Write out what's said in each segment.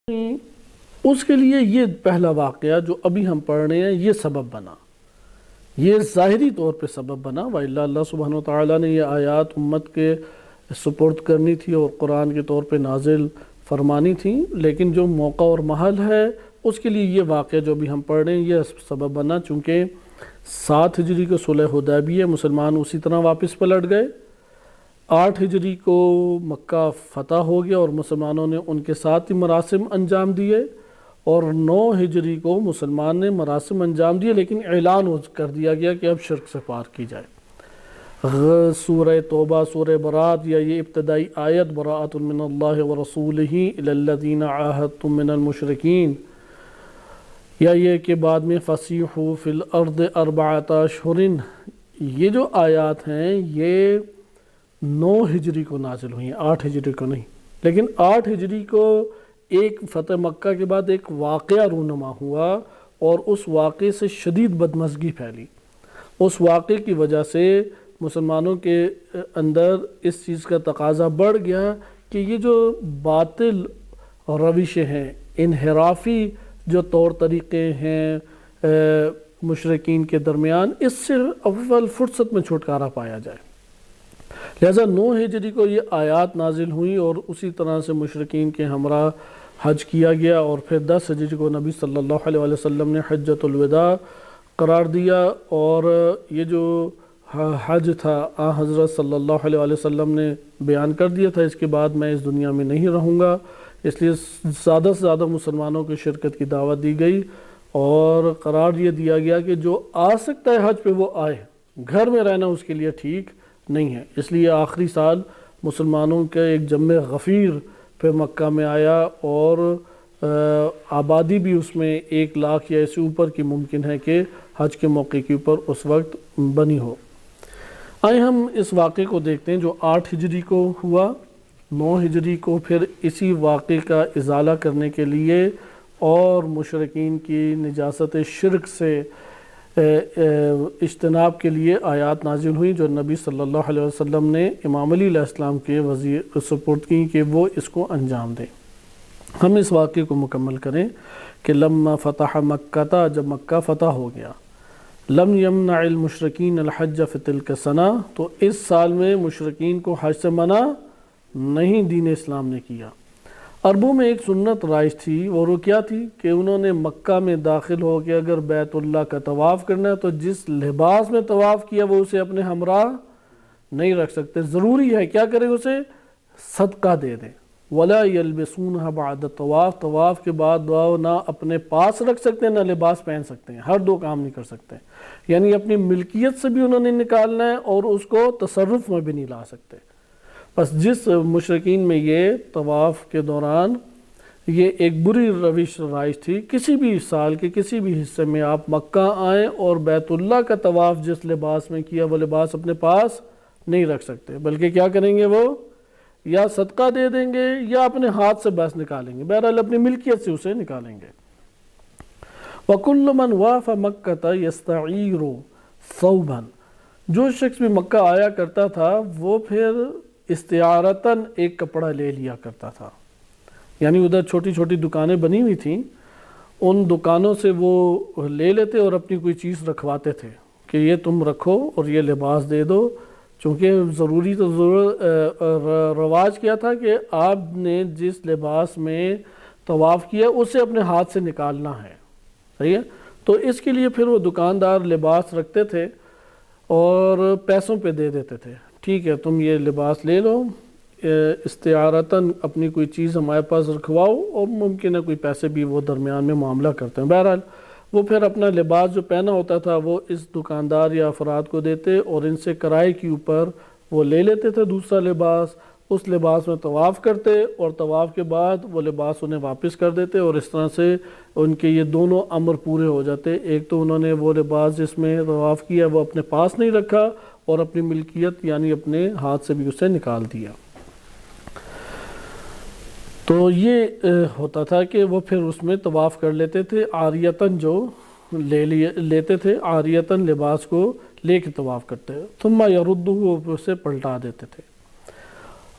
اس کے لیے یہ پہلا واقعہ جو ابھی ہم پڑھ رہے ہیں یہ سبب بنا، یہ ظاہری طور پہ سبب بنا، وَإِلَّا اللہ سبحانہ وتعالیٰ نے یہ آیات امت کے سپرد کرنی تھی اور قرآن کے طور پہ نازل فرمانی تھی، لیکن جو موقع اور محل ہے اس کے لیے یہ واقعہ جو ابھی ہم پڑھ رہے ہیں یہ سبب بنا، چونکہ 7 ہجری کو صلح حدیبیہ مسلمان اسی طرح واپس پلٹ گئے، 8 ہجری کو مکہ فتح ہو گیا اور مسلمانوں نے ان کے ساتھ ہی مراسم انجام دیے، اور 9 ہجری کو مسلمان نے مراسم انجام دیے لیکن اعلان کر دیا گیا کہ اب شرک سے پار کی جائے۔ سورہ توبہ، سورہ برات یا یہ ابتدائی آیت براءۃ من اللہ ورسولہ الی الذین عاہدتم من المشرکین، یا یہ کہ بعد میں فسیحوا فی الارض 4 اشہر، یہ جو آیات ہیں یہ 9 ہجری کو نازل ہوئی ہیں، 8 ہجری کو نہیں، لیکن 8 ہجری کو ایک فتح مکہ کے بعد ایک واقعہ رونما ہوا اور اس واقعے سے شدید بدمزگی پھیلی، اس واقعے کی وجہ سے مسلمانوں کے اندر اس چیز کا تقاضا بڑھ گیا کہ یہ جو باطل روشیں ہیں، انحرافی جو طور طریقے ہیں مشرکین کے درمیان، اس سے اول فرصت میں چھٹکارا پایا جائے، لہذا 9 ہجری کو یہ آیات نازل ہوئیں اور اسی طرح سے مشرکین کے ہمراہ حج کیا گیا، اور پھر 10 ہجری کو نبی صلی اللہ علیہ وسلم نے حجۃ الوداع قرار دیا، اور یہ جو حج تھا حضرت صلی اللہ علیہ وسلم نے بیان کر دیا تھا اس کے بعد میں اس دنیا میں نہیں رہوں گا، اس لیے زیادہ سے زیادہ مسلمانوں کی شرکت کی دعوت دی گئی، اور قرار یہ دیا گیا کہ جو آ سکتا ہے حج پہ وہ آئے، گھر میں رہنا اس کے لیے ٹھیک نہیں ہے، اس لیے آخری سال مسلمانوں کے ایک جمع غفیر پہ مکہ میں آیا، اور آبادی بھی اس میں 1 لاکھ یا اس سے اوپر کی ممکن ہے کہ حج کے موقع کے اوپر اس وقت بنی ہو۔ آئے ہم اس واقعے کو دیکھتے ہیں جو 8 ہجری کو ہوا۔ 9 ہجری کو پھر اسی واقعے کا ازالہ کرنے کے لیے اور مشرکین کی نجاست شرک سے اجتناب کے لیے آیات نازل ہوئی جو نبی صلی اللہ علیہ وسلم نے امام علی علیہ السلام کے وزیر سپرد کی کہ وہ اس کو انجام دیں۔ ہم اس واقعے کو مکمل کریں کہ لما فتح مکہ، جب مکہ فتح ہو گیا، لم یمنع المشرکین الحج فی تلک السنہ، تو اس سال میں مشرکین کو حج سے منع نہیں دین اسلام نے کیا۔ عربوں میں ایک سنت رائج تھی اور وہ کیا تھی کہ انہوں نے مکہ میں داخل ہو کے اگر بیت اللہ کا طواف کرنا ہے تو جس لباس میں طواف کیا وہ اسے اپنے ہمراہ نہیں رکھ سکتے، ضروری ہے کیا کریں، اسے صدقہ دے دیں۔ ولا یلبسونها بعد الطواف، طواف کے بعد وہ نہ اپنے پاس رکھ سکتے ہیں نہ لباس پہن سکتے ہیں، ہر 2 کام نہیں کر سکتے، یعنی اپنی ملکیت سے بھی انہوں نے نکالنا ہے اور اس کو تصرف میں بھی نہیں لا سکتے۔ بس جس مشرکین میں یہ طواف کے دوران یہ ایک بری روش رائج تھی، کسی بھی سال کے کسی بھی حصے میں آپ مکہ آئیں اور بیت اللہ کا طواف جس لباس میں کیا وہ لباس اپنے پاس نہیں رکھ سکتے، بلکہ کیا کریں گے، وہ یا صدقہ دے دیں گے یا اپنے ہاتھ سے بس نکالیں گے، بہرحال اپنی ملکیت سے اسے نکالیں گے۔ وَكُلُّ مَنْ وَافَ مَكَّةَ يَسْتَعِيرُ ثَوْبًا، جو شخص بھی مکہ آیا کرتا تھا وہ پھر استعارتاً ایک کپڑا لے لیا کرتا تھا، یعنی ادھر چھوٹی چھوٹی دکانیں بنی ہوئی تھیں، ان دکانوں سے وہ لے لیتے اور اپنی کوئی چیز رکھواتے تھے کہ یہ تم رکھو اور یہ لباس دے دو، چونکہ ضروری تو رواج کیا تھا کہ آپ نے جس لباس میں طواف کیا اسے اپنے ہاتھ سے نکالنا ہے، صحیح ہے، تو اس کے لیے پھر وہ دکاندار لباس رکھتے تھے اور پیسوں پہ دے دیتے تھے، ٹھیک ہے تم یہ لباس لے لو، استعارتاً اپنی کوئی چیز ہمارے پاس رکھواؤ، اور ممکن ہے کوئی پیسے بھی وہ درمیان میں معاملہ کرتے ہیں، بہرحال وہ پھر اپنا لباس جو پہنا ہوتا تھا وہ اس دکاندار یا افراد کو دیتے اور ان سے کرائے کے اوپر وہ لے لیتے تھے دوسرا لباس، اس لباس میں طواف کرتے اور طواف کے بعد وہ لباس انہیں واپس کر دیتے، اور اس طرح سے ان کے یہ دونوں امر پورے ہو جاتے، ایک تو انہوں نے وہ لباس جس میں طواف کیا وہ اپنے پاس نہیں رکھا اور اپنی ملکیت یعنی اپنے ہاتھ سے بھی اسے نکال دیا۔ تو یہ ہوتا تھا کہ وہ پھر اس میں طواف کر لیتے تھے، عاریتاً جو لیتے تھے، عاریتاً لباس کو لے کے طواف کرتے، ثم یردہ، اسے پلٹا دیتے تھے۔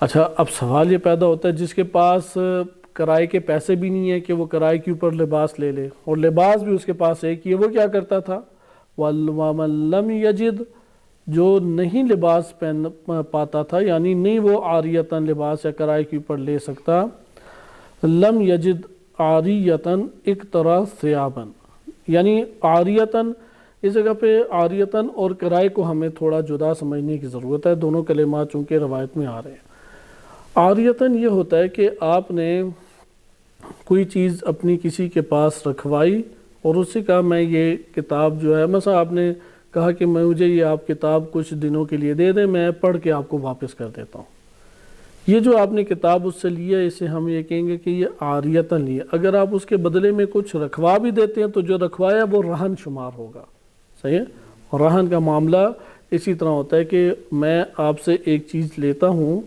اچھا اب سوال یہ پیدا ہوتا ہے جس کے پاس کرائے کے پیسے بھی نہیں ہیں کہ وہ کرائے کے اوپر لباس لے لے، اور لباس بھی اس کے پاس ایک ہی ہے، وہ کیا کرتا تھا؟ وَمَن لَمْ يَجِدْ، جو نہیں لباس پہن پاتا تھا، یعنی نہیں وہ عاریتاً لباس یا کرائے کے اوپر لے سکتا، لم یجد عاریتاً اقترا ثیاباً، یعنی عاریتاً، اس جگہ پہ عاریتاً اور کرائے کو ہمیں تھوڑا جدا سمجھنے کی ضرورت ہے، دونوں کلمات چونکہ روایت میں آ رہے ہیں۔ عاریتاً یہ ہوتا ہے کہ آپ نے کوئی چیز اپنی کسی کے پاس رکھوائی اور اس سے کہا میں یہ کتاب جو ہے، مثلا آپ نے کہا کہ مجھے یہ آپ کتاب کچھ دنوں کے لیے دے دیں، میں پڑھ کے آپ کو واپس کر دیتا ہوں۔ یہ جو آپ نے کتاب اس سے لیا، اسے ہم یہ کہیں گے کہ یہ عاریتاً لیا۔ اگر آپ اس کے بدلے میں کچھ رکھوا بھی دیتے ہیں تو جو رکھوایا وہ رہن شمار ہوگا، صحیح ہے؟ اور رہن کا معاملہ اسی طرح ہوتا ہے کہ میں آپ سے ایک چیز لیتا ہوں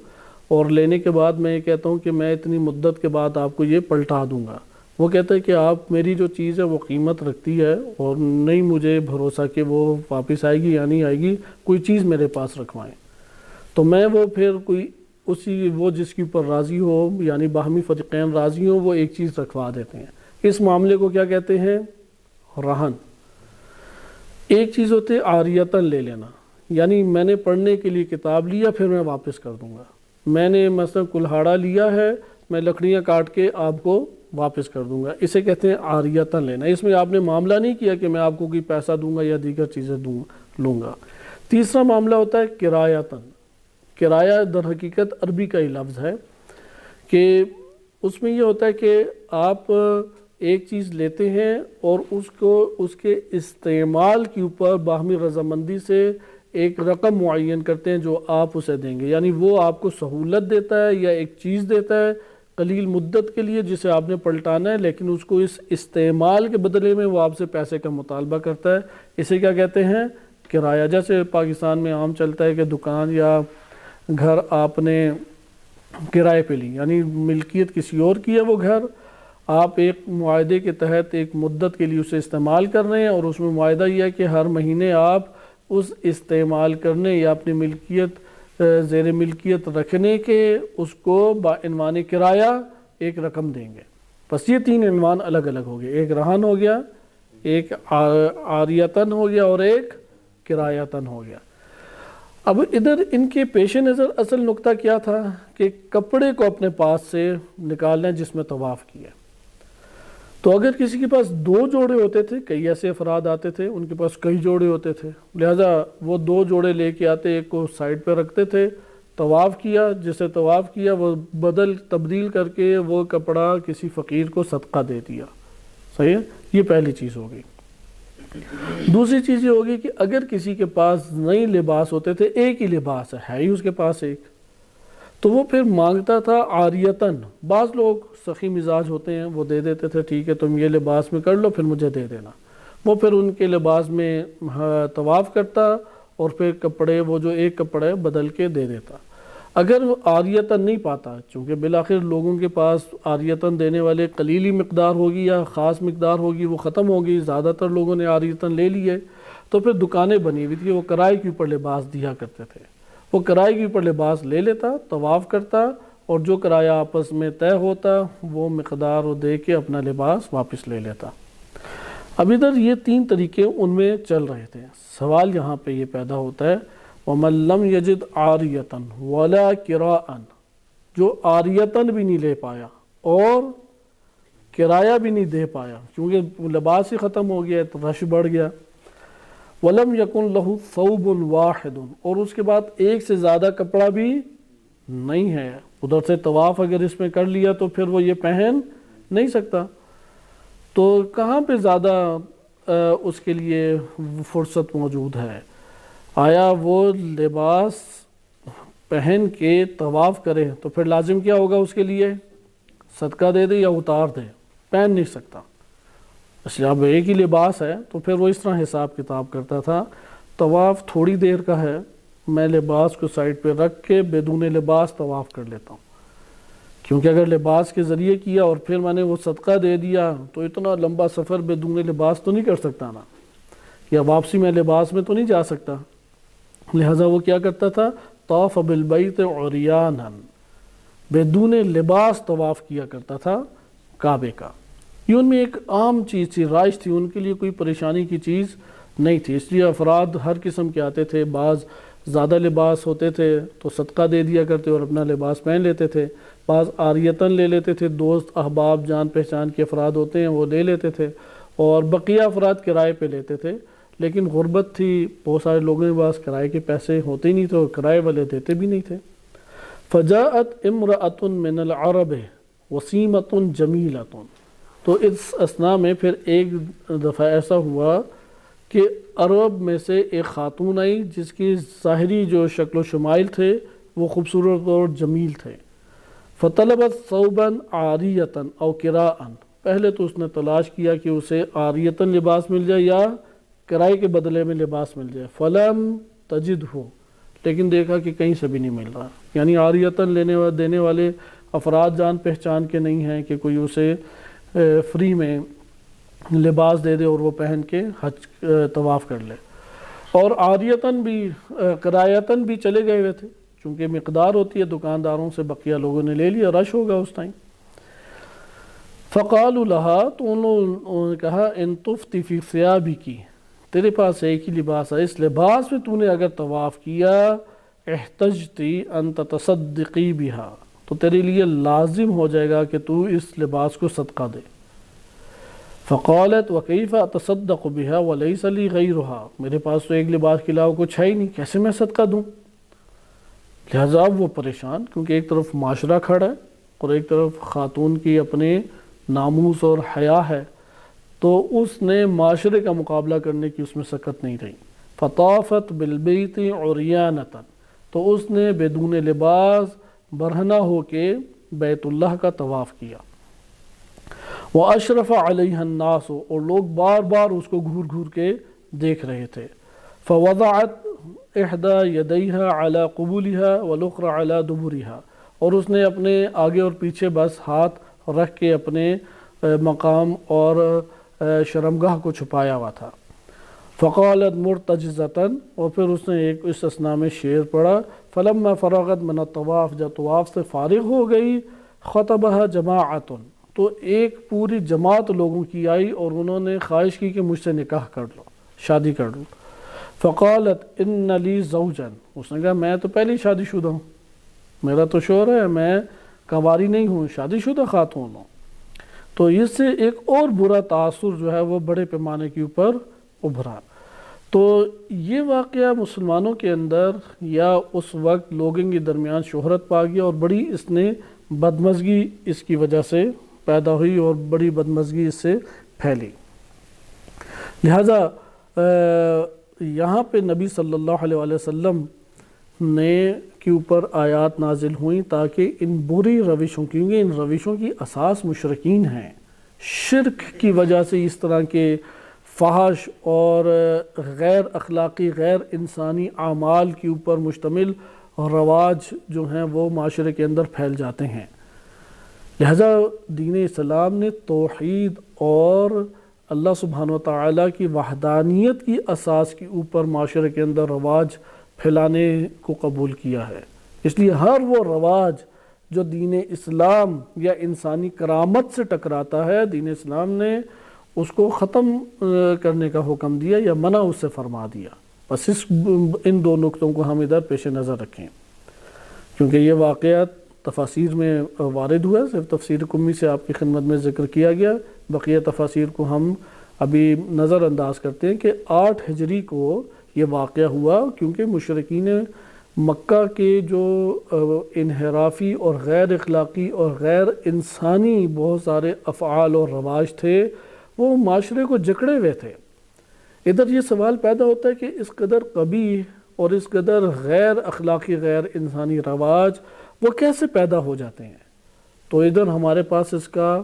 اور لینے کے بعد میں یہ کہتا ہوں کہ میں اتنی مدت کے بعد آپ کو یہ پلٹا دوں گا۔ وہ کہتا ہے کہ آپ میری جو چیز ہے وہ قیمت رکھتی ہے اور نہیں مجھے بھروسہ کہ وہ واپس آئے گی یا نہیں آئے گی، کوئی چیز میرے پاس رکھوائیں، تو میں وہ پھر کوئی اسی وہ جس کے اوپر راضی ہو، یعنی باہمی فریقین راضی ہوں، وہ ایک چیز رکھوا دیتے ہیں۔ اس معاملے کو کیا کہتے ہیں؟ رہن۔ ایک چیز ہوتی ہے عاریتاً لے لینا، یعنی میں نے پڑھنے کے لیے کتاب لیا پھر میں واپس کر دوں گا۔ میں نے مثلا کلہاڑا لیا ہے، میں لکڑیاں کاٹ کے آپ کو واپس کر دوں گا، اسے کہتے ہیں عاریتاً لینا۔ اس میں آپ نے معاملہ نہیں کیا کہ میں آپ کو کوئی پیسہ دوں گا یا دیگر چیزیں لوں گا۔ تیسرا معاملہ ہوتا ہے کرایتاً۔ کرایہ در حقیقت عربی کا ہی لفظ ہے کہ اس میں یہ ہوتا ہے کہ آپ ایک چیز لیتے ہیں اور اس کے استعمال کے اوپر باہمی رضامندی سے ایک رقم معین کرتے ہیں جو آپ اسے دیں گے، یعنی وہ آپ کو سہولت دیتا ہے یا ایک چیز دیتا ہے قلیل مدت کے لیے جسے آپ نے پلٹانا ہے، لیکن اس کو اس استعمال کے بدلے میں وہ آپ سے پیسے کا مطالبہ کرتا ہے۔ اسے کیا کہتے ہیں؟ کرایہ۔ جیسے پاکستان میں عام چلتا ہے کہ دکان یا گھر آپ نے کرائے پہ لی، یعنی ملکیت کسی اور کی ہے وہ گھر، آپ ایک معاہدے کے تحت ایک مدت کے لیے اسے استعمال کر رہے ہیں، اور اس میں معاہدہ یہ ہے کہ ہر مہینے آپ اس استعمال کرنے یا اپنی ملکیت زیر ملکیت رکھنے کے اس کو بعنوان کرایہ ایک رقم دیں گے۔ بس یہ تین عنوان الگ الگ ہو گئے، ایک رہن ہو گیا، ایک عاریتاً ہو گیا، اور ایک کرایتاً ہو گیا۔ اب ادھر ان کے پیش نظر اصل نقطہ کیا تھا کہ کپڑے کو اپنے پاس سے نکالنا جس میں طواف کیا، تو اگر کسی کے پاس 2 جوڑے ہوتے تھے، کئی ایسے افراد آتے تھے ان کے پاس کئی جوڑے ہوتے تھے، لہذا وہ 2 جوڑے لے کے آتے، ایک کو سائڈ پہ رکھتے تھے، طواف کیا، جسے طواف کیا وہ تبدیل کر کے وہ کپڑا کسی فقیر کو صدقہ دے دیا، صحیح ہے؟ یہ پہلی چیز ہو گئی۔ دوسری چیز یہ ہوگی کہ اگر کسی کے پاس نئی لباس ہوتے تھے، ایک ہی لباس ہے ہی اس کے پاس ایک، تو وہ پھر مانگتا تھا عاریتاً۔ بعض لوگ سخی مزاج ہوتے ہیں، وہ دے دیتے تھے ٹھیک ہے تم یہ لباس میں کر لو پھر مجھے دے دینا، وہ پھر ان کے لباس میں طواف کرتا اور پھر کپڑے وہ جو ایک کپڑا ہے بدل کے دے دیتا۔ اگر وہ عاریتاً نہیں پاتا، چونکہ بالآخر لوگوں کے پاس عاریتاً دینے والے قلیلی مقدار ہوگی یا خاص مقدار ہوگی، وہ ختم ہوگی، زیادہ تر لوگوں نے عاریتاً لے لی ہے، تو پھر دکانیں بنی ہوئی تھی، وہ کرائے کے اوپر لباس دیا کرتے تھے، وہ کرائے کے اوپر لباس لے لیتا، طواف کرتا، اور جو کرایہ آپس میں طے ہوتا وہ مقدار وہ دے کے اپنا لباس واپس لے لیتا۔ اب ادھر یہ 3 طریقے ان میں چل رہے تھے۔ سوال یہاں پہ یہ پیدا ہوتا ہے وَمَن لَمْ يَجِدْ عَارِيَةً وَلَا كِرَاءً، جو عاریتاً بھی نہیں لے پایا اور کرایہ بھی نہیں دے پایا کیونکہ لباس ہی ختم ہو گیا تو رش بڑھ گیا۔ وَلَمْ يَكُنْ لَهُ ثَوْبٌ وَاحِدٌ، اور اس کے بعد ایک سے زیادہ کپڑا بھی نہیں ہے، ادھر سے طواف اگر اس میں کر لیا تو پھر وہ یہ پہن نہیں سکتا، تو کہاں پہ زیادہ اس کے لیے فرصت موجود ہے؟ آیا وہ لباس پہن کے طواف کرے تو پھر لازم کیا ہوگا اس کے لیے؟ صدقہ دے دے یا اتار دے، پہن نہیں سکتا۔ اس لیے اب ایک ہی لباس ہے تو پھر وہ اس طرح حساب کتاب کرتا تھا، طواف تھوڑی دیر کا ہے، میں لباس کو سائڈ پہ رکھ کے بدون لباس طواف کر لیتا ہوں، کیونکہ اگر لباس کے ذریعے کیا اور پھر میں نے وہ صدقہ دے دیا تو اتنا لمبا سفر بدون لباس تو نہیں کر سکتا نا، یا واپسی میں لباس میں تو نہیں جا سکتا، لہٰذا وہ کیا کرتا تھا؟ طاف بالبیت عریانا، بدون لباس طواف کیا کرتا تھا کعبے کا۔ یہ ان میں ایک عام چیز تھی، رائج تھی، ان کے لیے کوئی پریشانی کی چیز نہیں تھی، اس لیے افراد ہر قسم کے آتے تھے، بعض زیادہ لباس ہوتے تھے تو صدقہ دے دیا کرتے اور اپنا لباس پہن لیتے تھے، بعض عاریتاً لے لیتے تھے، دوست احباب جان پہچان کے افراد ہوتے ہیں وہ لے لیتے تھے، اور بقیہ افراد کرائے پہ لیتے تھے۔ لیکن غربت تھی، بہت سارے لوگوں کے پاس کرائے کے پیسے ہوتے ہی نہیں تھے اور کرائے والے دیتے بھی نہیں تھے۔ فجاءت امرأۃ من العرب وسیمۃ جمیلۃ، تو اس اثناء میں پھر ایک دفعہ ایسا ہوا کہ عرب میں سے ایک خاتون آئی جس کی ظاہری جو شکل و شمائل تھے وہ خوبصورت اور جمیل تھے۔ فطلبت ثوبا عاریۃ او قراء، پہلے تو اس نے تلاش کیا کہ اسے عاریۃ لباس مل جائے یا کرائے کے بدلے میں لباس مل جائے۔ فلم تجدہ، لیکن دیکھا کہ کہیں سے بھی نہیں مل رہا، یعنی عاریۃ دینے والے افراد جان پہچان کے نہیں ہیں کہ کوئی اسے فری میں لباس دے دے اور وہ پہن کے حج طواف کر لے، اور عاریتاً بھی کرایتاً بھی چلے گئے ہوئے تھے، چونکہ مقدار ہوتی ہے دکانداروں سے، بقیہ لوگوں نے لے لیا، رش ہوگا اس ٹائم۔ فقالوا لها، تو انہوں نے کہا ان تفتی فی ثیابک، تیرے پاس ایک ہی لباس ہے، اس لباس میں تو نے اگر طواف کیا، احتجتی ان تتصدقی بہا، تو تیرے لیے لازم ہو جائے گا کہ تو اس لباس کو صدقہ دے۔ فقالت وکیف اتصدق بها ولیس لی غیرها، میرے پاس تو ایک لباس کے علاوہ کچھ ہے ہی نہیں، کیسے میں صدقہ دوں؟ لہٰذا وہ پریشان، کیونکہ ایک طرف معاشرہ کھڑا ہے اور ایک طرف خاتون کی اپنے ناموس اور حیا ہے، تو اس نے معاشرے کا مقابلہ کرنے کی اس میں سکت نہیں رہی۔ فطافت بالبیت عریانۃ، تو اس نے بدون لباس برہنہ ہو کے بیت اللہ کا طواف کیا۔ وَأَشْرَفَ عَلَيْهَا النَّاسُ، اور لوگ بار بار اس کو گھور گھور کے دیکھ رہے تھے۔ فَوَضَعَتْ إِحْدَى يَدَيْهَا عَلَى قُبُولِهَا وَالْأُخْرَى عَلَى دُبُرِهَا، اور اس نے اپنے آگے اور پیچھے بس ہاتھ رکھ کے اپنے مقام اور شرمگاہ کو چھپایا ہوا تھا۔ فقالت مرتجزۃ، اور پھر اس نے ایک اس اثناء میں شعر پڑھا، فلما فرغت من الطواف، جب طواف سے فارغ ہو گئی، خطبها جماعۃ، تو ایک پوری جماعت لوگوں کی آئی اور انہوں نے خواہش کی کہ مجھ سے نکاح کر لو، شادی کر لو۔ فقالت ان لی زوجا، اس نے کہا میں تو پہلے ہی شادی شدہ ہوں، میرا تو شوہر ہے، میں کنواری نہیں ہوں، شادی شدہ خاتون ہوں۔ تو اس سے ایک اور برا تاثر جو ہے وہ بڑے پیمانے کے اوپر ابھرا۔ تو یہ واقعہ مسلمانوں کے اندر یا اس وقت لوگوں کے درمیان شہرت پا گیا، اور بڑی اس نے بدمزگی اس کی وجہ سے پیدا ہوئی اور بڑی بدمزگی اس سے پھیلی۔ لہٰذا یہاں پہ نبی صلی اللہ علیہ وآلہ وسلم نے کے اوپر آیات نازل ہوئیں تاکہ ان بری روشوں، کیونکہ ان روشوں کی اساس مشرکین ہیں، شرک کی وجہ سے اس طرح کے فحش اور غیر اخلاقی غیر انسانی اعمال کے اوپر مشتمل رواج جو ہیں وہ معاشرے کے اندر پھیل جاتے ہیں۔ لہذا دین اسلام نے توحید اور اللہ سبحانہ و تعالیٰ کی وحدانیت کی اساس کے اوپر معاشرے کے اندر رواج پھیلانے کو قبول کیا ہے۔ اس لیے ہر وہ رواج جو دین اسلام یا انسانی کرامت سے ٹکراتا ہے، دین اسلام نے اس کو ختم کرنے کا حکم دیا یا منع اس سے فرما دیا۔ بس ان دو نقطوں کو ہم ادھر پیش نظر رکھیں، کیونکہ یہ واقعات تفاسیر میں وارد ہوا ہے، صرف تفسیر قمی سے آپ کی خدمت میں ذکر کیا گیا، بقیہ تفاسیر کو ہم ابھی نظر انداز کرتے ہیں کہ 8 ہجری کو یہ واقعہ ہوا، کیونکہ مشرکین مکہ کے جو انحرافی اور غیر اخلاقی اور غیر انسانی بہت سارے افعال اور رواج تھے وہ معاشرے کو جکڑے ہوئے تھے۔ ادھر یہ سوال پیدا ہوتا ہے کہ اس قدر قبیح اور اس قدر غیر اخلاقی غیر انسانی رواج وہ کیسے پیدا ہو جاتے ہیں؟ تو ادھر ہمارے پاس اس کا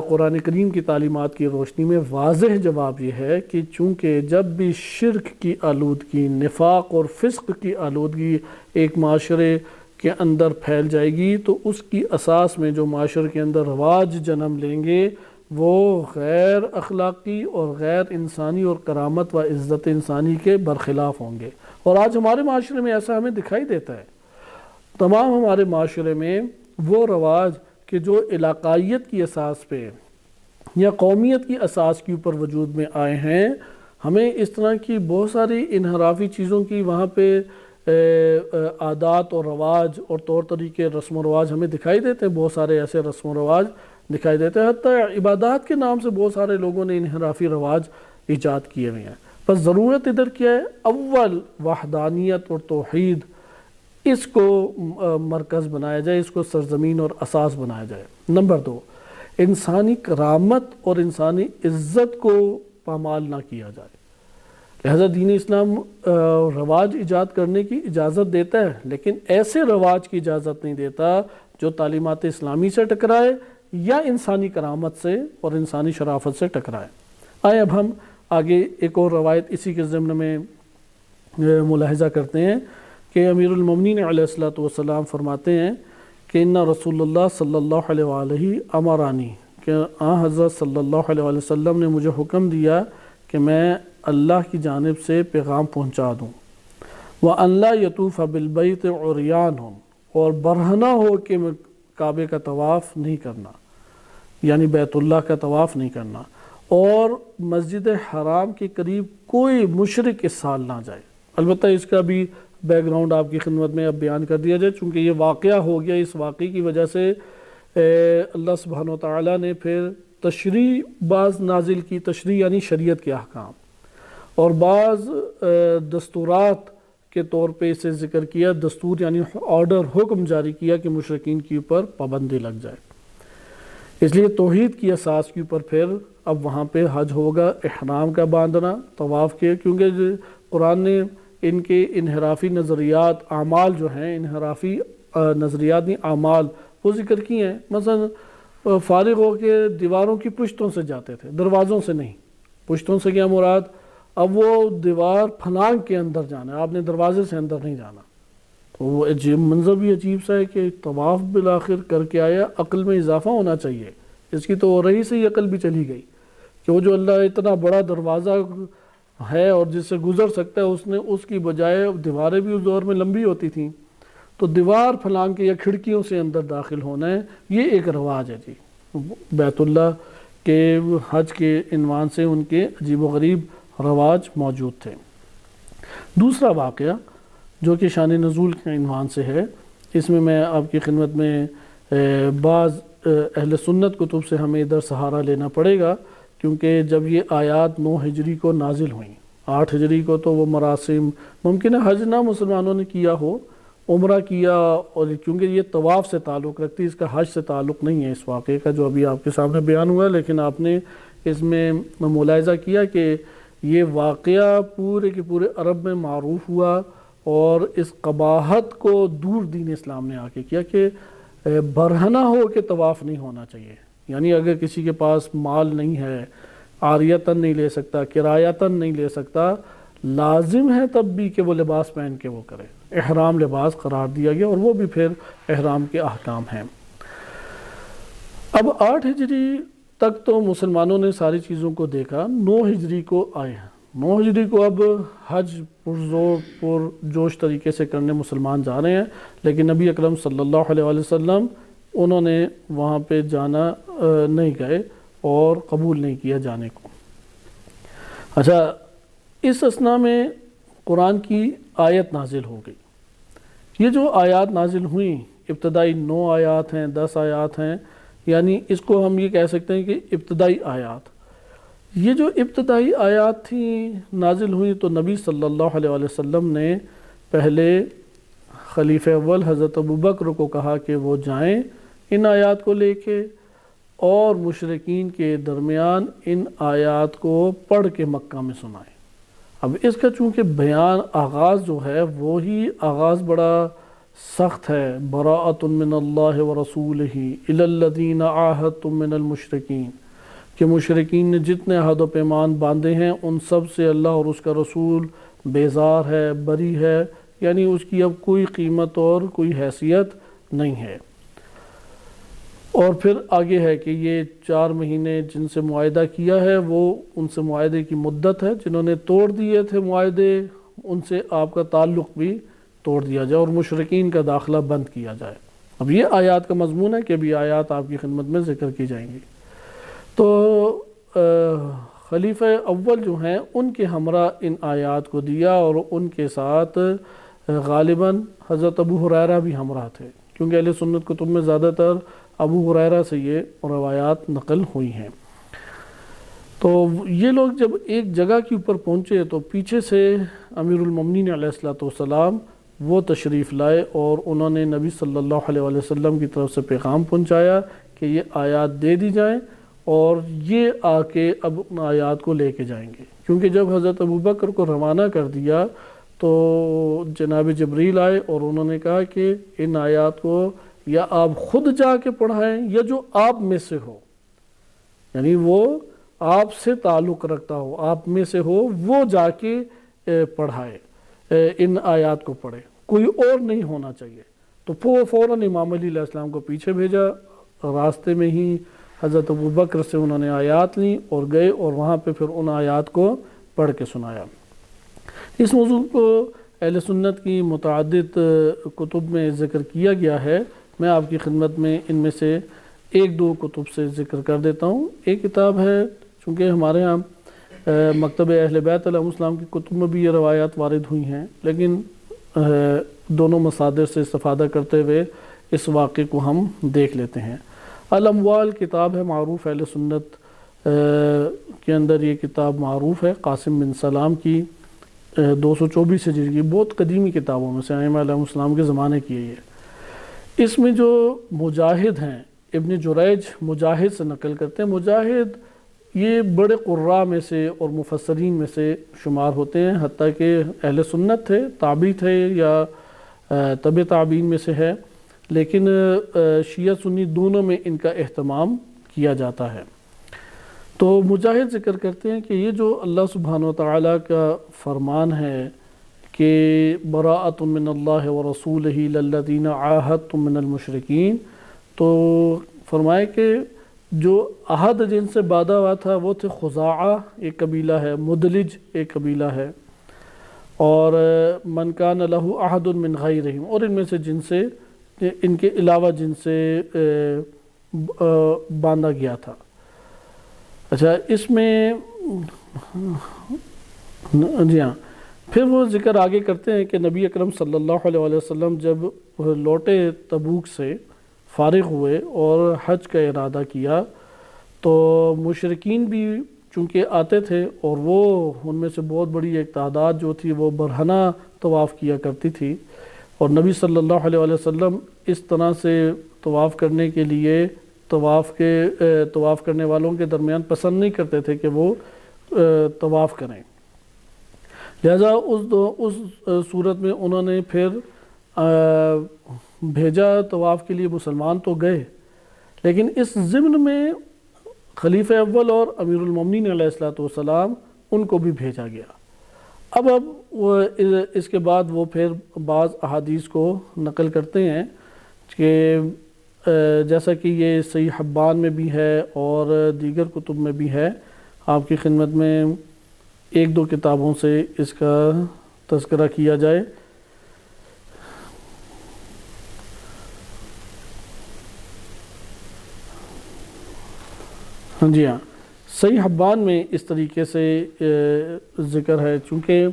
قرآن کریم کی تعلیمات کی روشنی میں واضح جواب یہ ہے کہ چونکہ جب بھی شرک کی آلودگی، نفاق اور فسق کی آلودگی ایک معاشرے کے اندر پھیل جائے گی تو اس کی اساس میں جو معاشرے کے اندر رواج جنم لیں گے وہ غیر اخلاقی اور غیر انسانی اور کرامت و عزت انسانی کے برخلاف ہوں گے۔ اور آج ہمارے معاشرے میں ایسا ہمیں دکھائی دیتا ہے۔ تمام ہمارے معاشرے میں وہ رواج کہ جو علاقائیت کی اساس پہ یا قومیت کی اساس کے اوپر وجود میں آئے ہیں، ہمیں اس طرح کی بہت ساری انحرافی چیزوں کی وہاں پہ عادات اور رواج اور طور طریقے رسم و رواج ہمیں دکھائی دیتے ہیں، بہت سارے ایسے رسم و رواج دکھائی دیتے ہیں، حتیٰ عبادات کے نام سے بہت سارے لوگوں نے انحرافی رواج ایجاد کیے ہوئے ہیں۔ بس ضرورت ادھر کیا ہے؟ اول وحدانیت اور توحید، اس کو مرکز بنایا جائے، اس کو سرزمین اور اساس بنایا جائے۔ نمبر 2، انسانی کرامت اور انسانی عزت کو پامال نہ کیا جائے۔ لہذا دین اسلام رواج ایجاد کرنے کی اجازت دیتا ہے، لیکن ایسے رواج کی اجازت نہیں دیتا جو تعلیمات اسلامی سے ٹکرائے یا انسانی کرامت سے اور انسانی شرافت سے ٹکرائے۔ آئے اب ہم آگے ایک اور روایت اسی کے ضمن میں ملاحظہ کرتے ہیں کہ امیر المومنین علیہ الصلوۃ والسلام فرماتے ہیں کہ ان رسول اللہ صلی اللہ علیہ وآلہ امرانی، کہ حضرت صلی اللہ علیہ وآلہ وسلم نے مجھے حکم دیا کہ میں اللہ کی جانب سے پیغام پہنچا دوں، وَأَن لَا يَطُوفَ بِالْبَيْتِ عُرْيَانٌ، اور برہنہ ہو کہ کعبے کا طواف نہیں کرنا، یعنی بیت اللہ کا طواف نہیں کرنا، اور مسجد حرام کے قریب کوئی مشرک اس سال نہ جائے۔ البتہ اس کا بھی بیک گراؤنڈ آپ کی خدمت میں اب بیان کر دیا جائے، چونکہ یہ واقعہ ہو گیا، اس واقعے کی وجہ سے اللہ سبحانہ و تعالیٰ نے پھر تشریع بعض نازل کی، تشریع یعنی شریعت کے احکام، اور بعض دستورات کے طور پہ اسے ذکر کیا، دستور یعنی آرڈر، حکم جاری کیا کہ مشرکین کے اوپر پابندی لگ جائے۔ اس لیے توحید کی اساس کے اوپر پھر اب وہاں پہ حج ہوگا، احرام کا باندھنا، طواف کے، کیونکہ قرآن نے ان کے انحرافی نظریات، اعمال جو ہیں، انحرافی نظریات نہیں اعمال، وہ ذکر کیے ہیں۔ مثلا فارغ ہو کے دیواروں کی پشتوں سے جاتے تھے، دروازوں سے نہیں۔ پشتوں سے کیا مراد؟ اب وہ دیوار پھلانگ کے اندر جانا ہے، آپ نے دروازے سے اندر نہیں جانا۔ تو وہ عجیب منظر بھی عجیب سا ہے کہ طواف بالآخر کر کے آیا، عقل میں اضافہ ہونا چاہیے، اس کی تو رہی سے ہی عقل بھی چلی گئی کہ وہ جو اللہ اتنا بڑا دروازہ ہے اور جس سے گزر سکتا ہے، اس نے اس کی بجائے، دیواریں بھی اس دور میں لمبی ہوتی تھیں، تو دیوار پھلانگ کے یا کھڑکیوں سے اندر داخل ہونا ہے، یہ ایک رواج ہے جی۔ بیت اللہ کے حج کے عنوان سے ان کے عجیب و غریب رواج موجود تھے۔ دوسرا واقعہ جو کہ شان نزول کے عنوان سے ہے، اس میں آپ کی خدمت میں بعض اہل سنت کتب سے ہمیں ادھر سہارا لینا پڑے گا، کیونکہ جب یہ آیات 9 ہجری کو نازل ہوئیں، 8 ہجری کو تو وہ مراسم، ممکن ہے حج نہ مسلمانوں نے کیا ہو، عمرہ کیا، اور کیونکہ یہ طواف سے تعلق رکھتی ہے، اس کا حج سے تعلق نہیں ہے اس واقعے کا جو ابھی آپ کے سامنے بیان ہوا ہے، لیکن آپ نے اس میں ملاحظہ کیا کہ یہ واقعہ پورے کے پورے عرب میں معروف ہوا، اور اس قباحت کو دور دین اسلام نے آ کے کیا کہ برہنہ ہو کے طواف نہیں ہونا چاہیے، یعنی اگر کسی کے پاس مال نہیں ہے، عاریتاً نہیں لے سکتا، کرایتاً نہیں لے سکتا، لازم ہے تب بھی کہ وہ لباس پہن کے وہ کرے، احرام لباس قرار دیا گیا، اور وہ بھی پھر احرام کے احکام ہیں۔ اب 8 ہجری تک تو مسلمانوں نے ساری چیزوں کو دیکھا، 9 ہجری کو آئے ہیں، 9 ہجری کو اب حج پرزور پر جوش طریقے سے کرنے مسلمان جا رہے ہیں، لیکن نبی اکرم صلی اللہ علیہ وآلہ وسلم انہوں نے وہاں پہ جانا نہیں گئے اور قبول نہیں کیا جانے کو۔ اچھا، اس اثناء میں قرآن کی آیت نازل ہو گئی۔ یہ جو آیات نازل ہوئیں، ابتدائی 9 آیات ہیں، 10 آیات ہیں، یعنی اس کو ہم یہ کہہ سکتے ہیں کہ ابتدائی آیات۔ یہ جو ابتدائی آیات تھیں نازل ہوئی تو نبی صلی اللہ علیہ وسلم نے پہلے خلیفہ اول حضرت ابوبکر کو کہا کہ وہ جائیں ان آیات کو لے کے اور مشرکین کے درمیان ان آیات کو پڑھ کے مکہ میں سنائیں۔ اب اس کا چونکہ بیان آغاز جو ہے وہی آغاز بڑا سخت ہے، براءۃ من اللہ ورسولہ الی الذین عاہدتم من المشرکین، کہ مشرکین نے جتنے عہد و پیمان باندھے ہیں ان سب سے اللہ اور اس کا رسول بیزار ہے، بری ہے، یعنی اس کی اب کوئی قیمت اور کوئی حیثیت نہیں ہے۔ اور پھر آگے ہے کہ یہ 4 مہینے جن سے معاہدہ کیا ہے وہ ان سے معاہدے کی مدت ہے، جنہوں نے توڑ دیے تھے معاہدے ان سے آپ کا تعلق بھی توڑ دیا جائے اور مشرکین کا داخلہ بند کیا جائے۔ اب یہ آیات کا مضمون ہے کہ ابھی آیات آپ کی خدمت میں ذکر کی جائیں گی۔ تو خلیفہ اول جو ہیں ان کے ہمراہ ان آیات کو دیا، اور ان کے ساتھ غالباً حضرت ابو ہریرہ بھی ہمراہ تھے، کیونکہ اہل سنت کتب میں زیادہ تر ابو ہریرہ سے یہ روایات نقل ہوئی ہیں۔ تو یہ لوگ جب ایک جگہ کے اوپر پہنچے تو پیچھے سے امیر المومنین علیہ السلام وہ تشریف لائے، اور انہوں نے نبی صلی اللہ علیہ وسلم کی طرف سے پیغام پہنچایا کہ یہ آیات دے دی جائیں، اور یہ آ کے اب ان آیات کو لے کے جائیں گے۔ کیونکہ جب حضرت ابوبکر کو روانہ کر دیا تو جناب جبریل آئے اور انہوں نے کہا کہ ان آیات کو یا آپ خود جا کے پڑھائیں، یا جو آپ میں سے ہو، یعنی وہ آپ سے تعلق رکھتا ہو، آپ میں سے ہو، وہ جا کے پڑھائے، ان آیات کو پڑھے، کوئی اور نہیں ہونا چاہیے۔ تو فوراً امام علی علیہ السلام کو پیچھے بھیجا، راستے میں ہی حضرت ابوبکر سے انہوں نے آیات لیں اور گئے، اور وہاں پہ پھر ان آیات کو پڑھ کے سنایا۔ اس موضوع کو اہل سنت کی متعدد کتب میں ذکر کیا گیا ہے، میں آپ کی خدمت میں ان میں سے ایک دو کتب سے ذکر کر دیتا ہوں۔ ایک کتاب ہے، چونکہ ہمارے ہاں مکتب اہل بیت علیہ السلام کی کتب میں بھی یہ روایات وارد ہوئی ہیں، لیکن دونوں مصادر سے استفادہ کرتے ہوئے اس واقعے کو ہم دیکھ لیتے ہیں۔ الاموال کتاب ہے معروف، اہل سنت کے اندر یہ کتاب معروف ہے، قاسم بن سلام کی 224 ہجری کی، بہت قدیمی کتابوں میں سے، ائمہ علیہ السلام کے زمانے کی ہے یہ۔ اس میں جو مجاہد ہیں، ابن جریج مجاہد سے نقل کرتے ہیں۔ مجاہد یہ بڑے قراء میں سے اور مفسرین میں سے شمار ہوتے ہیں، حتیٰ کہ اہل سنت تھے، تابعی تھے یا تبع تابعین میں سے ہے، لیکن شیعہ سنی دونوں میں ان کا اہتمام کیا جاتا ہے۔ تو مجاہد ذکر کرتے ہیں کہ یہ جو اللہ سبحانہ وتعالیٰ کا فرمان ہے کہ براءۃ من اللہ ورسولہ للذین عاہدتم من المشرکین، تو فرمائے کہ جو عہد جن سے بادا ہوا تھا وہ تھے خزاعہ ایک قبیلہ ہے، مدلج ایک قبیلہ ہے، اور من کان لہ عہد من غیرہم، اور ان میں سے جن سے ان کے علاوہ جن سے باندھا گیا تھا۔ اچھا، اس میں جی ہاں، پھر وہ ذکر آگے کرتے ہیں کہ نبی اکرم صلی اللہ علیہ وسلم جب لوٹے تبوک سے، فارغ ہوئے اور حج کا ارادہ کیا، تو مشرکین بھی چونکہ آتے تھے، اور وہ ان میں سے بہت بڑی ایک تعداد جو تھی وہ برہنہ طواف کیا کرتی تھی، اور نبی صلی اللہ علیہ وسلم اس طرح سے طواف کرنے کے لیے طواف کرنے والوں کے درمیان پسند نہیں کرتے تھے کہ وہ طواف کریں، لہذا اس صورت میں انہوں نے پھر بھیجا طواف کے لیے۔ مسلمان تو گئے، لیکن اس ضمن میں خلیفہ اول اور امیر المومنین علیہ السلام ان کو بھی بھیجا گیا۔ اب وہ اس کے بعد وہ پھر بعض احادیث کو نقل کرتے ہیں کہ جیسا کہ یہ صحیح حبان میں بھی ہے اور دیگر کتب میں بھی ہے، آپ کی خدمت میں ایک دو کتابوں سے اس کا تذکرہ کیا جائے۔ جی ہاں، صحیح حبان میں اس طریقے سے ذکر ہے، چونکہ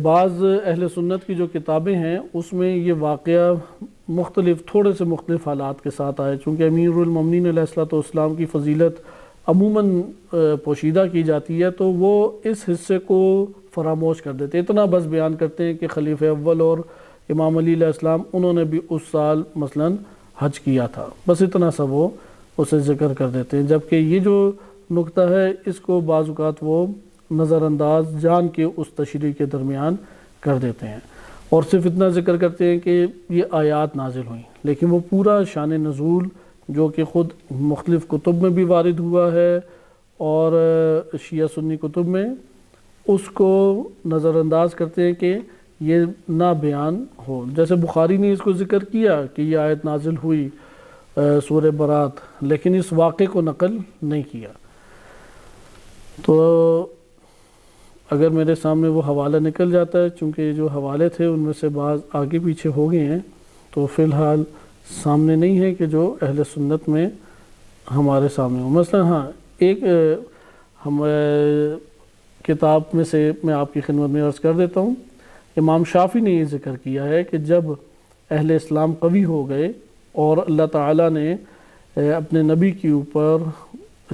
بعض اہل سنت کی جو کتابیں ہیں اس میں یہ واقعہ تھوڑے سے مختلف حالات کے ساتھ آئے، چونکہ امیر المومنین علیہ السلام کی فضیلت عموماً پوشیدہ کی جاتی ہے، تو وہ اس حصے کو فراموش کر دیتے، اتنا بس بیان کرتے ہیں کہ خلیفہ اول اور امام علی علیہ السلام انہوں نے بھی اس سال مثلاً حج کیا تھا، بس اتنا سا وہ اسے ذکر کر دیتے ہیں، جبکہ یہ جو نقطہ ہے اس کو بعض اوقات وہ نظر انداز جان کے اس تشریح کے درمیان کر دیتے ہیں، اور صرف اتنا ذکر کرتے ہیں کہ یہ آیات نازل ہوئیں، لیکن وہ پورا شان نزول جو کہ خود مختلف کتب میں بھی وارد ہوا ہے اور شیعہ سنی کتب میں، اس کو نظر انداز کرتے ہیں کہ یہ نہ بیان ہو۔ جیسے بخاری نے اس کو ذکر کیا کہ یہ آیت نازل ہوئی سورہ برات، لیکن اس واقعے کو نقل نہیں کیا۔ تو اگر میرے سامنے وہ حوالہ نکل جاتا ہے، چونکہ یہ جو حوالے تھے ان میں سے بعض آگے پیچھے ہو گئے ہیں، تو فی الحال سامنے نہیں ہے کہ جو اہل سنت میں ہمارے سامنے ہو۔ مثلا ہاں ایک ہم کتاب میں سے میں آپ کی خدمت میں عرض کر دیتا ہوں، امام شافعی نے یہ ذکر کیا ہے کہ جب اہل اسلام قوی ہو گئے اور اللہ تعالیٰ نے اپنے نبی کے اوپر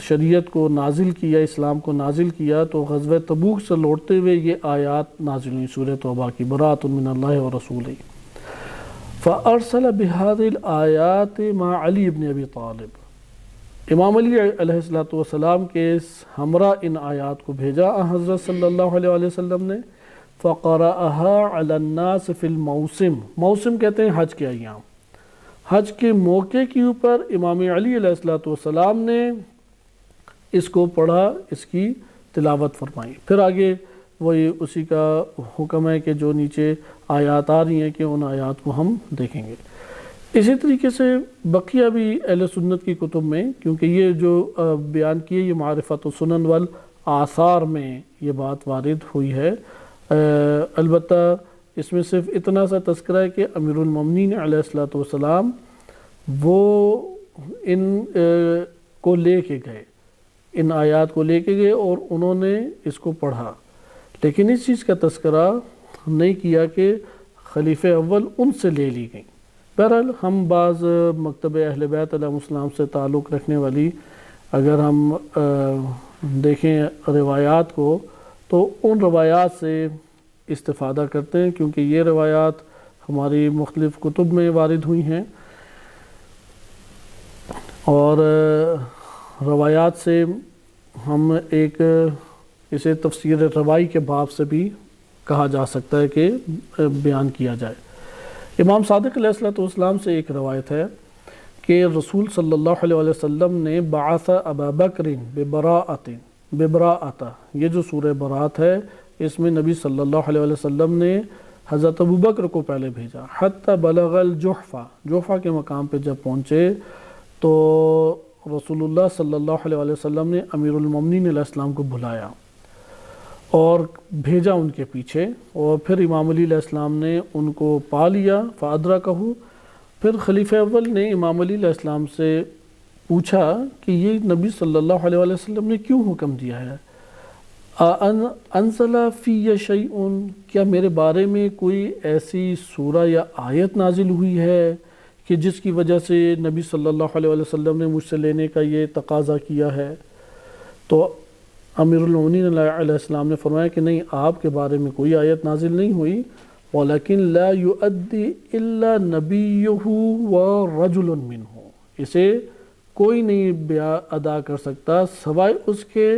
شریعت کو نازل کیا، اسلام کو نازل کیا، تو غزوہ تبوک سے لوٹتے ہوئے یہ آیات نازل ہوئی سورہ توبہ کی، براۃ من اللہ ورسولہ۔ فَأَرْسَلَ بِهَذِهِ الْآيَاتِ مع علی بن ابی طالب، امام علی علیہ السلام کے ہمراہ ان آیات کو بھیجا حضرت صلی اللہ علیہ وسلم نے۔ فَقَرَأَهَا عَلَى النَّاسِ فِي الْمَوْسِمِ، موسم کہتے ہیں حج کے ایام، حج کے موقع کے اوپر امام علی علیہ السلام نے اس کو پڑھا، اس کی تلاوت فرمائی۔ پھر آگے وہی اسی کا حکم ہے کہ جو نیچے آیات آ رہی ہیں کہ ان آیات کو ہم دیکھیں گے۔ اسی طریقے سے بقیہ بھی اہل سنت کی کتب میں، کیونکہ یہ جو بیان کیے یہ معرفت السنن والآثار میں یہ بات وارد ہوئی ہے، البتہ اس میں صرف اتنا سا تذکرہ ہے کہ امیر المومنین علیہ السلام وہ ان کو لے کے گئے، ان آیات کو لے کے گئے اور انہوں نے اس کو پڑھا، لیکن اس چیز کا تذکرہ نہیں کیا کہ خلیفہ اول ان سے لے لی گئیں۔ بہرحال ہم بعض مکتب اہل بیت علیہ السلام سے تعلق رکھنے والی اگر ہم دیکھیں روایات کو، تو ان روایات سے استفادہ کرتے ہیں، کیونکہ یہ روایات ہماری مختلف کتب میں وارد ہوئی ہیں، اور روایات سے ہم ایک اسے تفسیر روائی کے باب سے بھی کہا جا سکتا ہے کہ بیان کیا جائے۔ امام صادق علیہ السلام سے ایک روایت ہے کہ رسول صلی اللہ علیہ وسلم نے بعث ابا بکر ببراءۃ، یہ جو سورہ برات ہے اس میں نبی صلی اللہ علیہ وسلم نے حضرت ابو بکر کو پہلے بھیجا، حتی بلغ الجحفہ، جحفہ کے مقام پہ جب پہنچے تو رسول اللہ صلی اللہ علیہ وسلم نے امیر المومنین علیہ السلام کو بلایا اور بھیجا ان کے پیچھے، اور پھر امام علی علیہ السلام نے ان کو پا لیا، فَأَدْرَكَهُ، پھر خلیفہ اول نے امام علی علیہ السلام سے پوچھا کہ یہ نبی صلی اللہ علیہ وسلم نے کیوں حکم دیا ہے، انزل فی شیء، کیا میرے بارے میں کوئی ایسی سورہ یا آیت نازل ہوئی ہے کہ جس کی وجہ سے نبی صلی اللہ علیہ وسلم نے مجھ سے لینے کا یہ تقاضا کیا ہے؟ تو امیر المومنین علیہ السلام نے فرمایا کہ نہیں، آپ کے بارے میں کوئی آیت نازل نہیں ہوئی، وَلَكِنْ لَا يُؤَدِّي إِلَّا نَبِيُّهُ وَرَجُلٌ مِّنْهُ، اسے کوئی نہیں ادا کر سکتا سوائے اس کے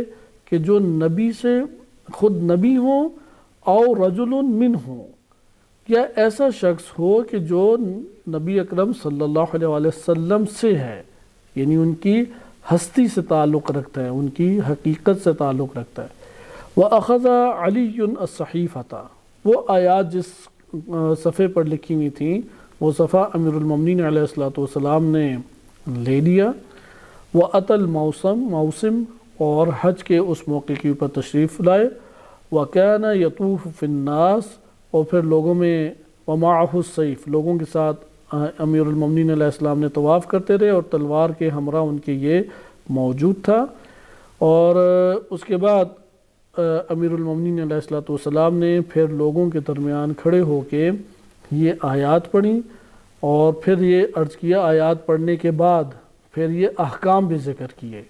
کہ جو نبی سے خود نبی ہوں، اور رجل منہ، یا ایسا شخص ہو کہ جو نبی اکرم صلی اللہ علیہ وسلم سے ہے، یعنی ان کی ہستی سے تعلق رکھتا ہے، ان کی حقیقت سے تعلق رکھتا ہے۔ وَأَخَذَ عَلِيٌّ الصَّحِيفَةَ، وہ آیات جس صفحے پر لکھی ہوئی تھیں وہ صفحہ امیر المومنین علیہ السلام نے لے لیا۔ وَأَتَى الْمَوْسِمَ، اور حج کے اس موقع کے اوپر تشریف لائے۔ وَكَانَ يَطُوفُ فِي النَّاسِ، اور پھر لوگوں میں، وَمَعَهُ السَّيْفُ، لوگوں کے ساتھ امیر المومنین علیہ السلام نے طواف کرتے رہے اور تلوار کے ہمراہ ان کے یہ موجود تھا۔ اور اس کے بعد امیر المومنین علیہ السلام نے پھر لوگوں کے درمیان کھڑے ہو کے یہ آیات پڑھیں، اور پھر یہ عرض کیا آیات پڑھنے کے بعد پھر یہ احکام بھی ذکر کیے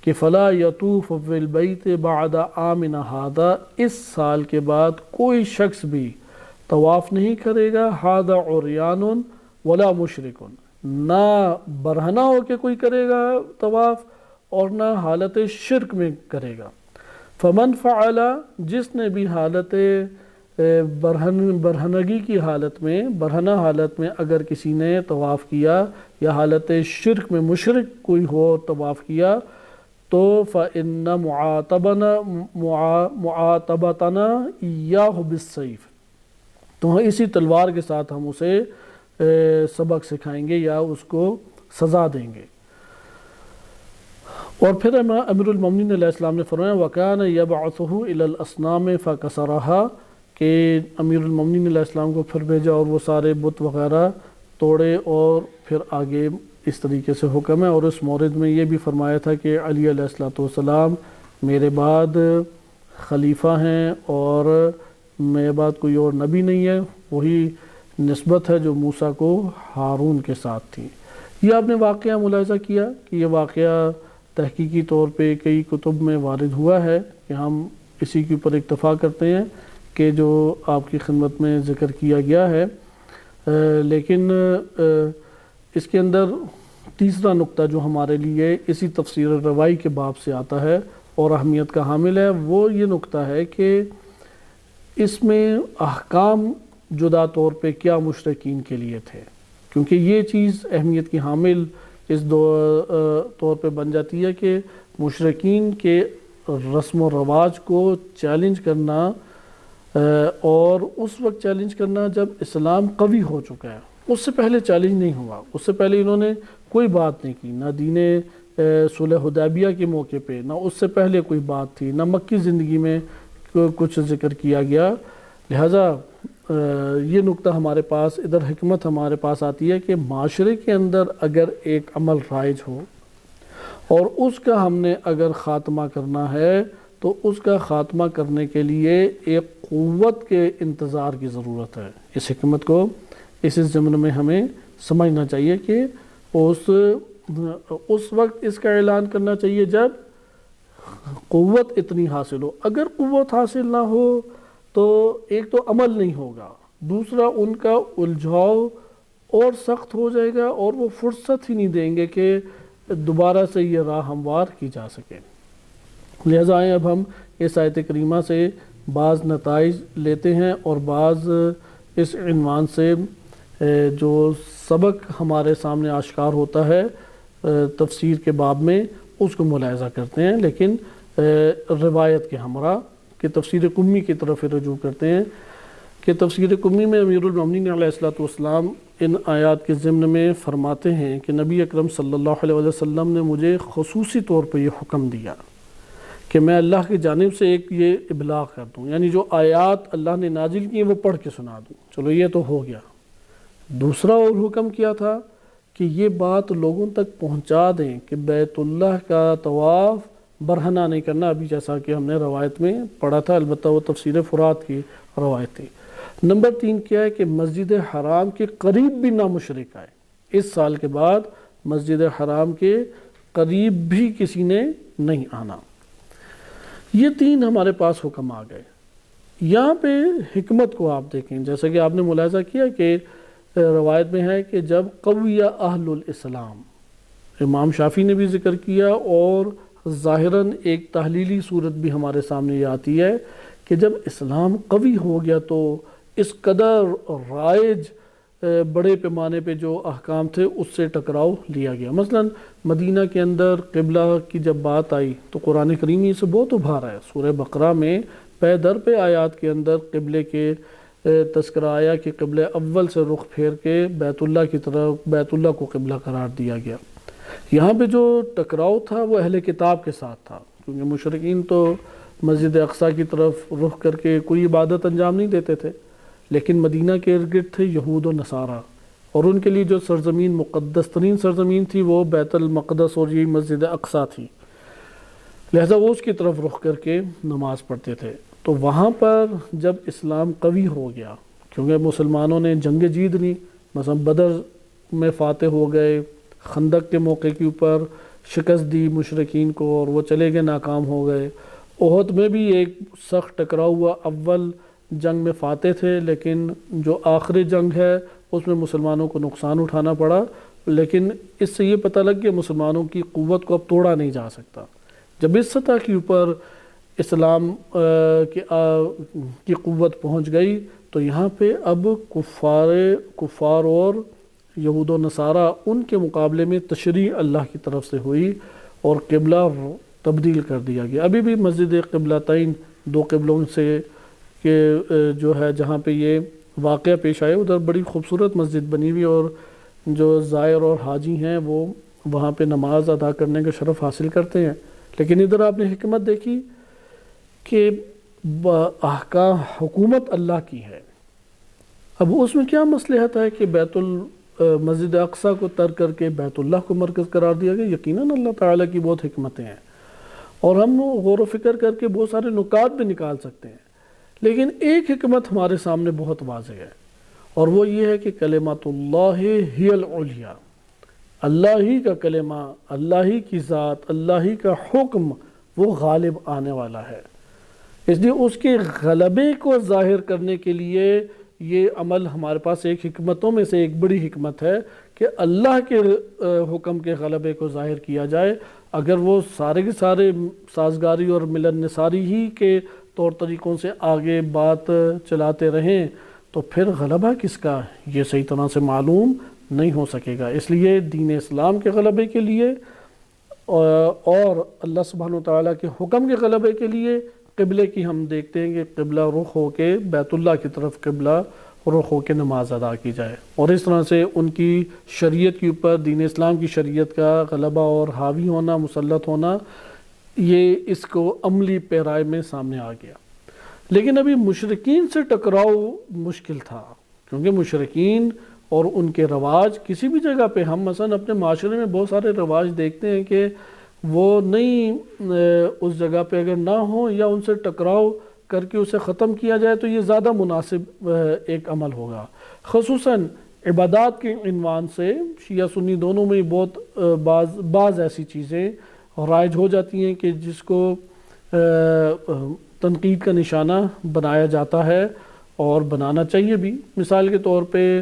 کہ فَلَا يَطُوفُ بِالْبَيْتِ بَعْدَ عَامِنَ هَذَا، اس سال کے بعد کوئی شخص بھی طواف نہیں کرے گا، هَذَا عُرْيَانٌ وَلَا مُشْرِكٌ، نہ برہنہ ہو کے کوئی کرے گا طواف اور نہ حالت شرک میں کرے گا۔ فَمَنْ فَعَلَ، جس نے بھی حالت برہنگی کی حالت میں، برہنہ حالت میں اگر کسی نے طواف کیا، یا حالت شرک میں مشرک کوئی ہو طواف کیا، تو فَإِنَّ مُعَاتَبَتَنَا إِيَّاهُ بِالسَّيْفِ، تو اسی تلوار کے ساتھ ہم اسے سبق سکھائیں گے یا اس کو سزا دیں گے۔ اور پھر امیر المومنین علیہ السلام نے فرمایا وَكَانَ يَبْعَثُهُ إِلَى الْأَصْنَامِ فَكَسَرَهَا، کہ امیر المومنین علیہ السلام کو پھر بھیجا اور وہ سارے بت وغیرہ توڑے، اور پھر آگے اس طریقے سے حکم ہے۔ اور اس مورد میں یہ بھی فرمایا تھا کہ علی علیہ السلام میرے بعد خلیفہ ہیں، اور میرے بعد کوئی اور نبی نہیں ہے، وہی نسبت ہے جو موسیٰ کو ہارون کے ساتھ تھی۔ یہ آپ نے واقعہ ملاحظہ کیا کہ یہ واقعہ تحقیقی طور پہ کئی کتب میں وارد ہوا ہے، کہ ہم اسی کے اوپر اکتفا کرتے ہیں کہ جو آپ کی خدمت میں ذکر کیا گیا ہے۔ لیکن اس کے اندر تیسرا نقطہ جو ہمارے لیے اسی تفسیر الروائی کے باب سے آتا ہے اور اہمیت کا حامل ہے، وہ یہ نقطہ ہے کہ اس میں احکام جدا طور پہ کیا مشرکین کے لیے تھے، کیونکہ یہ چیز اہمیت کی حامل اس طور پہ بن جاتی ہے کہ مشرکین کے رسم و رواج کو چیلنج کرنا، اور اس وقت چیلنج کرنا جب اسلام قوی ہو چکا ہے۔ اس سے پہلے چیلنج نہیں ہوا، اس سے پہلے انہوں نے کوئی بات نہیں کی، نہ دین صلح حدیبیہ کے موقع پہ، نہ اس سے پہلے کوئی بات تھی، نہ مکی زندگی میں کچھ ذکر کیا گیا۔ لہٰذا یہ نقطہ ہمارے پاس ادھر حکمت ہمارے پاس آتی ہے کہ معاشرے کے اندر اگر ایک عمل رائج ہو اور اس کا ہم نے اگر خاتمہ کرنا ہے تو اس کا خاتمہ کرنے کے لیے ایک قوت کے انتظار کی ضرورت ہے۔ اس حکمت کو اس ضمن میں ہمیں سمجھنا چاہیے کہ اس وقت اس کا اعلان کرنا چاہیے جب قوت اتنی حاصل ہو۔ اگر قوت حاصل نہ ہو تو ایک تو عمل نہیں ہوگا، دوسرا ان کا الجھاؤ اور سخت ہو جائے گا، اور وہ فرصت ہی نہیں دیں گے کہ دوبارہ سے یہ راہ ہموار کی جا سکے۔ لہٰذا آئیں اب ہم اس آیت کریمہ سے بعض نتائج لیتے ہیں، اور بعض اس عنوان سے جو سبق ہمارے سامنے آشکار ہوتا ہے تفسیر کے باب میں اس کو ملاحظہ کرتے ہیں، لیکن روایت کے ہمراہ کہ تفسیر قمی کی طرف رجوع کرتے ہیں کہ تفسیر قمی میں امیر المومنین علیہ السلام ان آیات کے ضمن میں فرماتے ہیں کہ نبی اکرم صلی اللہ علیہ وسلم نے مجھے خصوصی طور پہ یہ حکم دیا کہ میں اللہ کی جانب سے ایک یہ ابلاغ کر دوں، یعنی جو آیات اللہ نے نازل کی وہ پڑھ کے سنا دوں۔ چلو یہ تو ہو گیا، دوسرا اور حکم کیا تھا کہ یہ بات لوگوں تک پہنچا دیں کہ بیت اللہ کا طواف برہنہ نہیں کرنا، ابھی جیسا کہ ہم نے روایت میں پڑھا تھا، البتہ وہ تفسیر فرات کی روایت تھی۔ نمبر 3 کیا ہے کہ مسجد حرام کے قریب بھی نہ مشرک آئے، اس سال کے بعد مسجد حرام کے قریب بھی کسی نے نہیں آنا۔ یہ 3 ہمارے پاس حکم آ گئے۔ یہاں پہ حکمت کو آپ دیکھیں، جیسا کہ آپ نے ملاحظہ کیا کہ روایت میں ہے کہ جب قوی اہل الاسلام، امام شافعی نے بھی ذکر کیا، اور ظاہراً ایک تحلیلی صورت بھی ہمارے سامنے یہ آتی ہے کہ جب اسلام قوی ہو گیا تو اس قدر رائج بڑے پیمانے پہ جو احکام تھے اس سے ٹکراؤ لیا گیا۔ مثلا مدینہ کے اندر قبلہ کی جب بات آئی تو قرآن کریم اس سے بہت ابھارا ہے۔ سورہ بقرہ میں پے در پہ آیات کے اندر قبلے کے تذکرہ آیا کہ قبلہ اول سے رخ پھیر کے بیت اللہ کی طرف، بیت اللہ کو قبلہ قرار دیا گیا۔ یہاں پہ جو ٹکراؤ تھا وہ اہل کتاب کے ساتھ تھا، کیونکہ مشرکین تو مسجد اقصیٰ کی طرف رخ کر کے کوئی عبادت انجام نہیں دیتے تھے، لیکن مدینہ کے ارد گرد تھے یہود و نصارہ، اور ان کے لیے جو سرزمین مقدس ترین سرزمین تھی وہ بیت المقدس اور یہی مسجد اقصیٰ تھی، لہذا وہ اس کی طرف رخ کر کے نماز پڑھتے تھے۔ تو وہاں پر جب اسلام قوی ہو گیا، کیونکہ مسلمانوں نے جنگ جیت لی، مثلا بدر میں فاتح ہو گئے، خندق کے موقع کے اوپر شکست دی مشرکین کو اور وہ چلے گئے، ناکام ہو گئے۔ احد میں بھی ایک سخت ٹکراؤ ہوا، اول جنگ میں فاتح تھے، لیکن جو آخری جنگ ہے اس میں مسلمانوں کو نقصان اٹھانا پڑا، لیکن اس سے یہ پتہ لگ گیا مسلمانوں کی قوت کو اب توڑا نہیں جا سکتا۔ جب اس سطح کے اوپر اسلام کی قوت پہنچ گئی تو یہاں پہ اب کفار اور یہود و نصارہ ان کے مقابلے میں تشریع اللہ کی طرف سے ہوئی اور قبلہ تبدیل کر دیا گیا۔ ابھی بھی مسجد قبلتین، 2 قبلوں سے کہ جو ہے جہاں پہ یہ واقعہ پیش آئے ادھر بڑی خوبصورت مسجد بنی ہوئی، اور جو زائر اور حاجی ہیں وہ وہاں پہ نماز ادا کرنے کا شرف حاصل کرتے ہیں، لیکن ادھر آپ نے حکمت دیکھی کہ احکام حکومت اللہ کی ہے۔ اب اس میں کیا مصلحت ہے کہ مسجد اقصیٰ کو ترک کر کے بیت اللہ کو مرکز قرار دیا گیا؟ یقیناً اللہ تعالیٰ کی بہت حکمتیں ہیں، اور ہم غور و فکر کر کے بہت سارے نکات بھی نکال سکتے ہیں، لیکن ایک حکمت ہمارے سامنے بہت واضح ہے، اور وہ یہ ہے کہ کلمات اللہ ہی العلیٰ، اللہ ہی کا کلمہ، اللہ ہی کی ذات، اللہ ہی کا حکم وہ غالب آنے والا ہے۔ اس لیے اس کے غلبے کو ظاہر کرنے کے لیے یہ عمل ہمارے پاس ایک حکمتوں میں سے ایک بڑی حکمت ہے کہ اللہ کے حکم کے غلبے کو ظاہر کیا جائے۔ اگر وہ سارے کے سارے سازگاری اور ملن نثاری ہی کے طور طریقوں سے آگے بات چلاتے رہیں تو پھر غلبہ کس کا یہ صحیح طرح سے معلوم نہیں ہو سکے گا۔ اس لیے دین اسلام کے غلبے کے لیے اور اللہ سبحانہ وتعالیٰ کے حکم کے غلبے کے لیے قبلے کی ہم دیکھتے ہیں کہ قبلہ رخ ہو کے بیت اللہ کی طرف قبلہ رخ ہو کے نماز ادا کی جائے، اور اس طرح سے ان کی شریعت کے اوپر، دین اسلام کی شریعت کا غلبہ اور حاوی ہونا، مسلط ہونا، یہ اس کو عملی پیرائے میں سامنے آ گیا۔ لیکن ابھی مشرکین سے ٹکراؤ مشکل تھا، کیونکہ مشرکین اور ان کے رواج کسی بھی جگہ پہ، ہم مثلا اپنے معاشرے میں بہت سارے رواج دیکھتے ہیں کہ وہ نہیں اس جگہ پہ اگر نہ ہوں یا ان سے ٹکراؤ کر کے اسے ختم کیا جائے تو یہ زیادہ مناسب ایک عمل ہوگا۔ خصوصاً عبادات کے عنوان سے شیعہ سنی دونوں میں بہت بعض ایسی چیزیں رائج ہو جاتی ہیں کہ جس کو تنقید کا نشانہ بنایا جاتا ہے اور بنانا چاہیے بھی۔ مثال کے طور پہ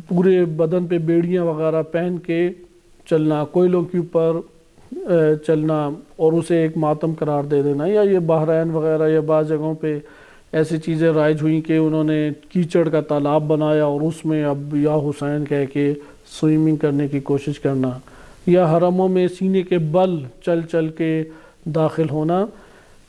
پورے بدن پہ بیڑیاں وغیرہ پہن کے چلنا، کوئلوں کے اوپر چلنا اور اسے ایک ماتم قرار دے دینا، یا یہ بحرین وغیرہ یا بعض جگہوں پہ ایسی چیزیں رائج ہوئیں کہ انہوں نے کیچڑ کا تالاب بنایا اور اس میں اب یا حسین کہہ کے سوئمنگ کرنے کی کوشش کرنا، یا حرموں میں سینے کے بل چل چل کے داخل ہونا،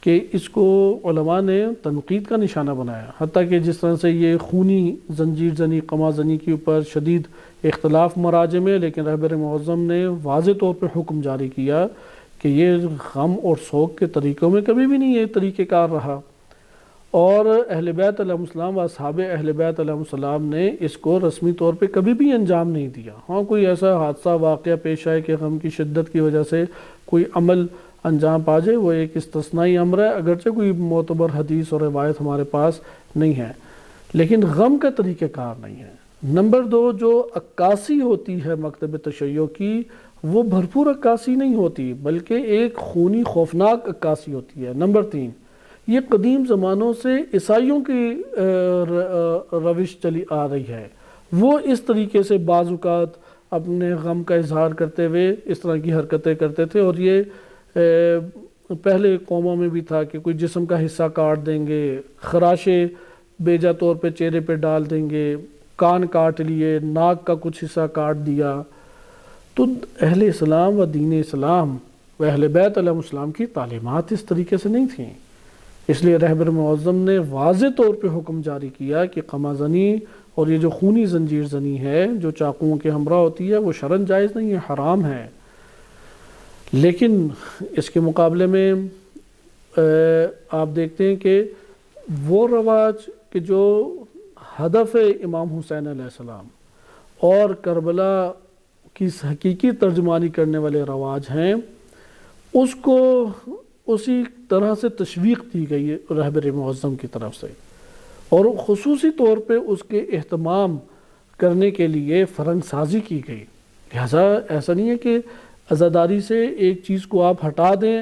کہ اس کو علماء نے تنقید کا نشانہ بنایا۔ حتیٰ کہ جس طرح سے یہ خونی زنجیر زنی، قمع زنی کے اوپر شدید اختلاف مراجع میں، لیکن رہبر معظم نے واضح طور پہ حکم جاری کیا کہ یہ غم اور سوگ کے طریقوں میں کبھی بھی نہیں یہ طریقہ کار رہا، اور اہل بیت علیہ السلام و اصحاب اہل بیت علیہ السلام نے اس کو رسمی طور پہ کبھی بھی انجام نہیں دیا۔ ہاں کوئی ایسا حادثہ واقعہ پیش آئے کہ غم کی شدت کی وجہ سے کوئی عمل انجام پا جائے، وہ ایک استثنائی امر ہے، اگرچہ کوئی معتبر حدیث اور روایت ہمارے پاس نہیں ہے، لیکن غم کا طریقہ کار نہیں ہے۔ نمبر 2، جو عکاسی ہوتی ہے مکتب تشیع کی، وہ بھرپور عکاسی نہیں ہوتی بلکہ ایک خونی خوفناک عکاسی ہوتی ہے۔ نمبر 3، یہ قدیم زمانوں سے عیسائیوں کی روش چلی آ رہی ہے، وہ اس طریقے سے بعض اوقات اپنے غم کا اظہار کرتے ہوئے اس طرح کی حرکتیں کرتے تھے، اور یہ پہلے قوموں میں بھی تھا کہ کوئی جسم کا حصہ کاٹ دیں گے، خراشے بیجا طور پہ چہرے پہ ڈال دیں گے، کان کاٹ لیے، ناک کا کچھ حصہ کاٹ دیا۔ تو اہل اسلام و دین اسلام و اہل بیت علیہ السلام کی تعلیمات اس طریقے سے نہیں تھیں، اس لیے رہبر معظم نے واضح طور پہ حکم جاری کیا کہ قمع زنی اور یہ جو خونی زنجیر زنی ہے جو چاقوؤں کے ہمراہ ہوتی ہے وہ شرعاً جائز نہیں ہے، حرام ہے۔ لیکن اس کے مقابلے میں آپ دیکھتے ہیں کہ وہ رواج کہ جو ہدف امام حسین علیہ السلام اور کربلا کی حقیقی ترجمانی کرنے والے رواج ہیں، اس کو اسی طرح سے تشویق دی گئی ہے رہبر معظم کی طرف سے، اور خصوصی طور پہ اس کے اہتمام کرنے کے لیے فرنگ سازی کی گئی۔ لہٰذا ایسا نہیں ہے کہ عزاداری سے ایک چیز کو آپ ہٹا دیں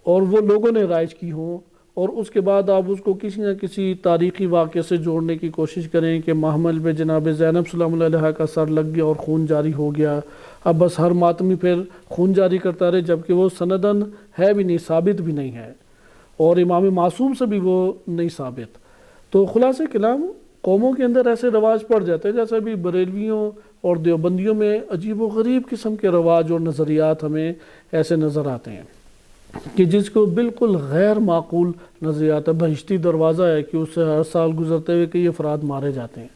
اور وہ لوگوں نے رائج کی ہوں، اور اس کے بعد آپ اس کو کسی نہ کسی تاریخی واقعے سے جوڑنے کی کوشش کریں کہ محمل میں جناب زینب سلام اللہ علیہ کا سر لگ گیا اور خون جاری ہو گیا، اب بس ہر ماتمی پھر خون جاری کرتا رہے، جبکہ وہ سندن ہے بھی نہیں، ثابت بھی نہیں ہے، اور امام معصوم سے بھی وہ نہیں ثابت۔ تو خلاصہ کلام قوموں کے اندر ایسے رواج پڑ جاتے ہیں، جیسے بھی بریلویوں اور دیوبندیوں میں عجیب و غریب قسم کے رواج اور نظریات ہمیں ایسے نظر آتے ہیں کہ جس کو بالکل غیر معقول نظریات ہے۔ بہشتی دروازہ ہے کہ اس سے ہر سال گزرتے ہوئے کئی افراد مارے جاتے ہیں،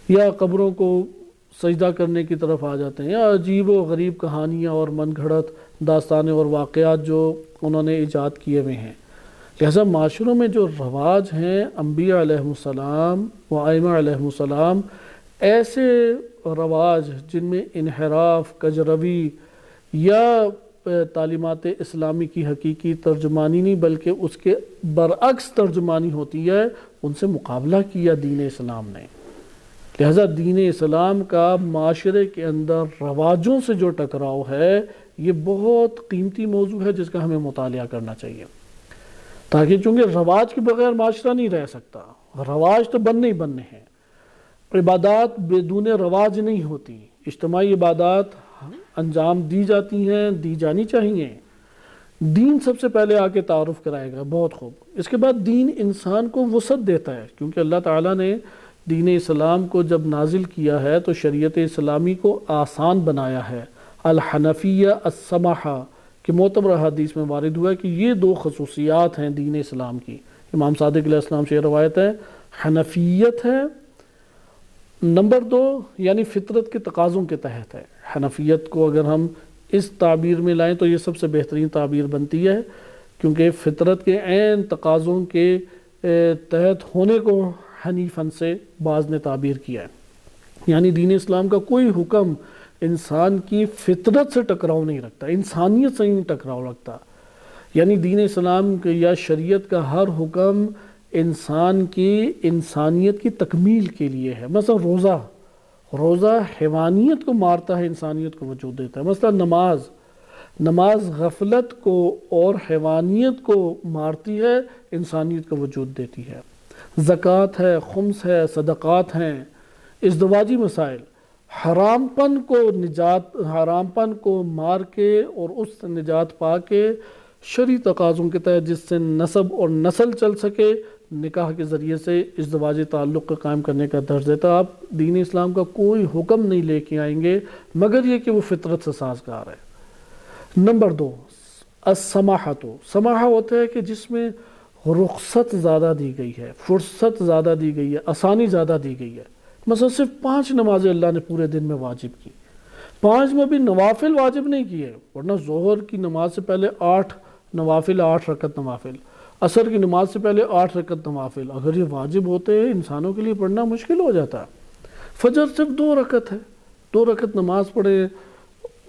یا قبروں کو سجدہ کرنے کی طرف آ جاتے ہیں، یا عجیب و غریب کہانیاں اور من گھڑت داستانیں اور واقعات جو انہوں نے ایجاد کیے ہوئے ہیں۔ لہذا معاشروں میں جو رواج ہیں، انبیاء علیہ السلام و ائمہ علیہ السلام ایسے رواج جن میں انحراف، کجروی یا تعلیمات اسلامی کی حقیقی ترجمانی نہیں بلکہ اس کے برعکس ترجمانی ہوتی ہے، ان سے مقابلہ کیا دین اسلام نے۔ لہذا دین اسلام کا معاشرے کے اندر رواجوں سے جو ٹکراؤ ہے، یہ بہت قیمتی موضوع ہے جس کا ہمیں مطالعہ کرنا چاہیے، تاکہ چونکہ رواج کے بغیر معاشرہ نہیں رہ سکتا، رواج تو بننے ہی بننے ہیں۔ عبادات بدون رواج نہیں ہوتی، اجتماعی عبادات انجام دی جاتی ہیں، دی جانی چاہیے۔ دین سب سے پہلے آ کے تعارف کرائے گا، بہت خوب۔ اس کے بعد دین انسان کو وسعت دیتا ہے، کیونکہ اللہ تعالیٰ نے دین اسلام کو جب نازل کیا ہے تو شریعت اسلامی کو آسان بنایا ہے۔ الحنفیہ السماحہ کہ معتبر حدیث میں وارد ہوا ہے کہ یہ دو خصوصیات ہیں دین اسلام کی۔ امام صادق علیہ السلام سے یہ روایت ہے، حنفیت ہے، نمبر 2 یعنی فطرت کے تقاضوں کے تحت ہے۔ حنفیت کو اگر ہم اس تعبیر میں لائیں تو یہ سب سے بہترین تعبیر بنتی ہے، کیونکہ فطرت کے عین تقاضوں کے تحت ہونے کو حنیفاً سے بعض نے تعبیر کیا ہے، یعنی دین اسلام کا کوئی حکم انسان کی فطرت سے ٹکراؤ نہیں رکھتا، انسانیت سے نہیں ٹکراؤ رکھتا۔ یعنی دین اسلام یا شریعت کا ہر حکم انسان کی انسانیت کی تکمیل کے لیے ہے۔ مثلا روزہ حیوانیت کو مارتا ہے، انسانیت کو وجود دیتا ہے۔ مثلا نماز غفلت کو اور حیوانیت کو مارتی ہے، انسانیت کو وجود دیتی ہے۔ زکوٰۃ ہے، خمس ہے، صدقات ہیں، ازدواجی مسائل، حرام پن کو مار کے اور اس سے نجات پا کے شرعی تقاضوں کے تحت جس سے نسب اور نسل چل سکے، نکاح کے ذریعے سے ازدواجی تعلق کو قائم کرنے کا درس دیتا۔ آپ دین اسلام کا کوئی حکم نہیں لے کے آئیں گے مگر یہ کہ وہ فطرت سے سازگار ہے۔ نمبر 2 السماحۃ، سماحہ ہوتا ہے کہ جس میں رخصت زیادہ دی گئی ہے، فرصت زیادہ دی گئی ہے، آسانی زیادہ دی گئی ہے۔ مثلا صرف 5 نمازیں اللہ نے پورے دن میں واجب کی، 5 میں بھی نوافل واجب نہیں کیے، ورنہ ظہر کی نماز سے پہلے 8 نوافل، 8 رکعت نوافل، عصر کی نماز سے پہلے 8 رکعت نوافل، اگر یہ واجب ہوتے ہیں انسانوں کے لیے پڑھنا مشکل ہو جاتا۔ فجر صرف 2 رکعت ہے، 2 رکعت نماز پڑھے،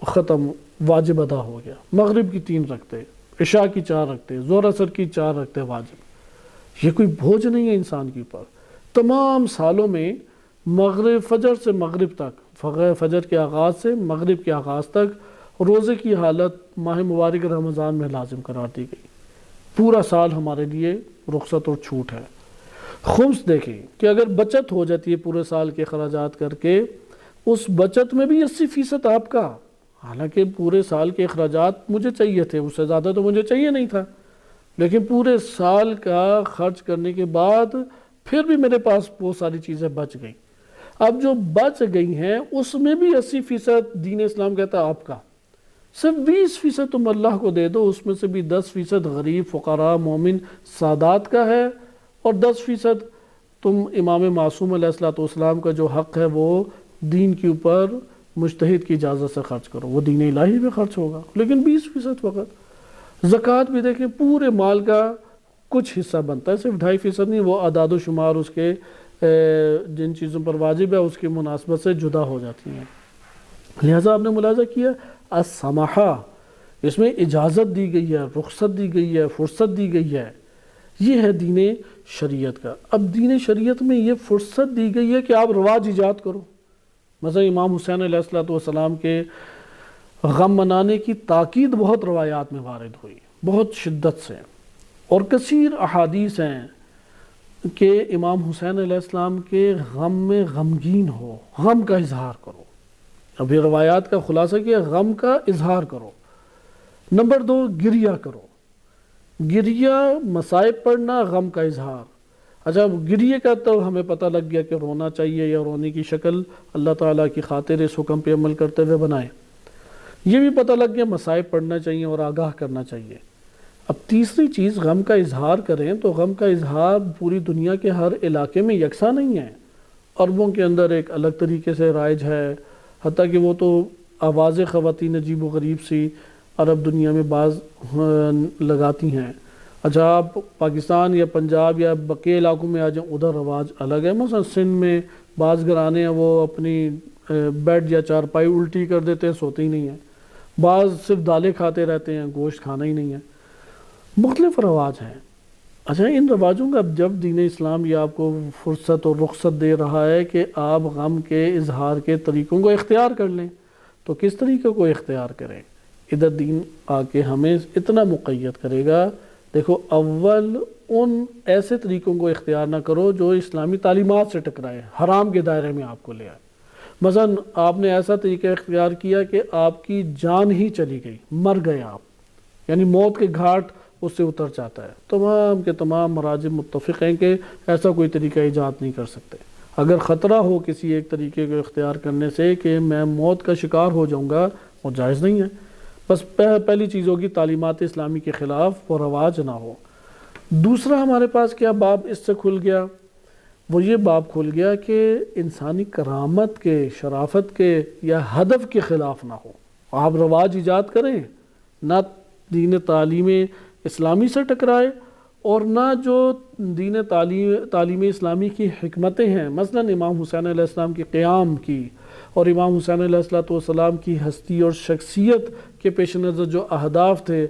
ختم، واجب ادا ہو گیا۔ مغرب کی 3 رکعتیں، عشاء کی 4 رکعتیں، ظہر عصر کی 4 رکعتیں واجب۔ یہ کوئی بوجھ نہیں ہے انسان کے اوپر۔ تمام سالوں میں فجر سے مغرب تک، فجر کے آغاز سے مغرب کے آغاز تک روزے کی حالت ماہ مبارک رمضان میں لازم قرار دی گئی۔ پورا سال ہمارے لیے رخصت اور چھوٹ ہے۔ خمس دیکھیں کہ اگر بچت ہو جاتی ہے پورے سال کے اخراجات کر کے، اس بچت میں بھی 80% آپ کا، حالانکہ پورے سال کے اخراجات مجھے چاہیے تھے، اس سے زیادہ تو مجھے چاہیے نہیں تھا، لیکن پورے سال کا خرچ کرنے کے بعد پھر بھی میرے پاس بہت ساری چیزیں بچ گئیں۔ اب جو بچ گئی ہیں اس میں بھی 80% دین اسلام کہتا ہے آپ کا، صرف 20% تم اللہ کو دے دو، اس میں سے بھی 10% غریب، فقراء، مومن، سادات کا ہے، اور 10% تم امام معصوم علیہ السلام کا جو حق ہے وہ دین کے اوپر مجتہد کی اجازت سے خرچ کرو، وہ دین الہی میں خرچ ہوگا، لیکن 20% فقط۔ زکوٰۃ بھی دیکھیں پورے مال کا کچھ حصہ بنتا ہے، صرف 2.5% نہیں، وہ اعداد و شمار اس کے جن چیزوں پر واجب ہے اس کی مناسبت سے جدا ہو جاتی ہیں۔ لہٰذا آپ نے ملاحظہ کیا السماحہ، اس میں اجازت دی گئی ہے، رخصت دی گئی ہے، فرصت دی گئی ہے، یہ ہے دین شریعت کا۔ اب دین شریعت میں یہ فرصت دی گئی ہے کہ آپ رواج ایجاد کرو۔ مثلا امام حسین علیہ السلام کے غم منانے کی تاکید بہت روایات میں وارد ہوئی، بہت شدت سے، اور کثیر احادیث ہیں کہ امام حسین علیہ السلام کے غم میں غمگین ہو، غم کا اظہار کرو۔ اب یہ روایات کا خلاصہ کیا، غم کا اظہار کرو۔ نمبر 2 گریہ کرو، گریہ مصائب پڑھنا، غم کا اظہار۔ اچھا گریہ کا تو ہمیں پتہ لگ گیا کہ رونا چاہیے یا رونے کی شکل اللہ تعالیٰ کی خاطر اس حکم پہ عمل کرتے ہوئے بنائے، یہ بھی پتہ لگ گیا مصائب پڑھنا چاہیے اور آگاہ کرنا چاہیے۔ اب تیسری چیز غم کا اظہار کریں تو غم کا اظہار پوری دنیا کے ہر علاقے میں یکساں نہیں ہے، عربوں کے اندر ایک الگ طریقے سے رائج ہے، حتیٰ کہ وہ تو آواز خواتین عجیب و غریب سی عرب دنیا میں بعض لگاتی ہیں۔ اچھا آپ پاکستان یا پنجاب یا بقیہ علاقوں میں آ جائیں، ادھر رواج الگ ہے۔ مثلا سندھ میں بعض گھرانے ہیں وہ اپنی بیڈ یا چارپائی الٹی کر دیتے ہیں، سوتے ہی نہیں ہیں، بعض صرف دالیں کھاتے رہتے ہیں، گوشت کھانا ہی نہیں ہے، مختلف رواج ہیں۔ اچھا ان رواجوں کا جب دین اسلام یہ آپ کو فرصت اور رخصت دے رہا ہے کہ آپ غم کے اظہار کے طریقوں کو اختیار کر لیں، تو کس طریقے کو اختیار کریں؟ ادھر دین آ کے ہمیں اتنا مقید کرے گا، دیکھو اول ان ایسے طریقوں کو اختیار نہ کرو جو اسلامی تعلیمات سے ٹکرائے، حرام کے دائرے میں آپ کو لے آئے۔ مثلا آپ نے ایسا طریقہ اختیار کیا کہ آپ کی جان ہی چلی گئی، مر گئے آپ، یعنی موت کے گھاٹ اس سے اتر جاتا ہے، تمام کے تمام مراجع متفق ہیں کہ ایسا کوئی طریقہ ایجاد نہیں کر سکتے۔ اگر خطرہ ہو کسی ایک طریقے کو اختیار کرنے سے کہ میں موت کا شکار ہو جاؤں گا، وہ جائز نہیں ہے۔ بس پہلی چیز ہوگی تعلیمات اسلامی کے خلاف وہ رواج نہ ہو۔ دوسرا ہمارے پاس کیا باب اس سے کھل گیا؟ وہ یہ باب کھل گیا کہ انسانی کرامت کے، شرافت کے یا ہدف کے خلاف نہ ہو۔ آپ رواج ایجاد کریں، نہ دین تعلیم اسلامی سے ٹکرائے اور نہ جو دین تعلیم اسلامی کی حکمتیں ہیں، مثلا امام حسین علیہ السلام کی قیام کی اور امام حسین علیہ السلام کی ہستی اور شخصیت کے پیش نظر جو اہداف تھے،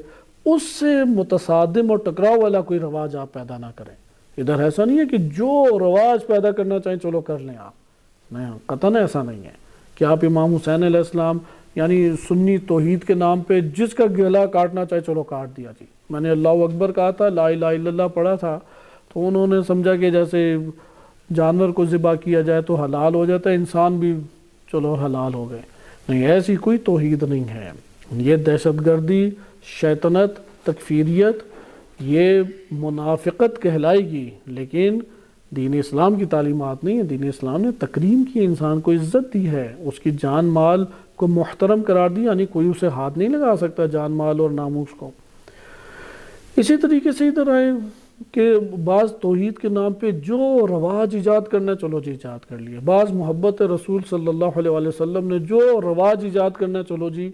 اس سے متصادم اور ٹکراؤ والا کوئی رواج آپ پیدا نہ کریں۔ ادھر ایسا نہیں ہے کہ جو رواج پیدا کرنا چاہیں چلو کر لیں آپ، نہیں، قطعاً ایسا نہیں ہے کہ آپ امام حسین علیہ السلام یعنی سنی توحید کے نام پہ جس کا گلا کاٹنا چاہے چلو کاٹ دیا جی۔ میں نے اللہ اکبر کہا تھا، لا الہ الا اللہ پڑھا تھا، تو انہوں نے سمجھا کہ جیسے جانور کو ذبح کیا جائے تو حلال ہو جاتا ہے، انسان بھی چلو حلال ہو گئے۔ نہیں، ایسی کوئی توحید نہیں ہے، یہ دہشت گردی، شیطنت، تکفیریت، یہ منافقت کہلائے گی، لیکن دین اسلام کی تعلیمات نہیں ہے۔ دین اسلام نے تکریم کی، انسان کو عزت دی ہے، اس کی جان مال کو محترم قرار دی، یعنی کوئی اسے ہاتھ نہیں لگا سکتا جان مال اور ناموس کو۔ اسی طریقے سے ادھر آئے کہ بعض توحید کے نام پہ جو رواج ایجاد کرنا چلو جی ایجاد کر لیا، بعض محبت رسول صلی اللہ علیہ وسلم نے جو رواج ایجاد کرنا چلو جی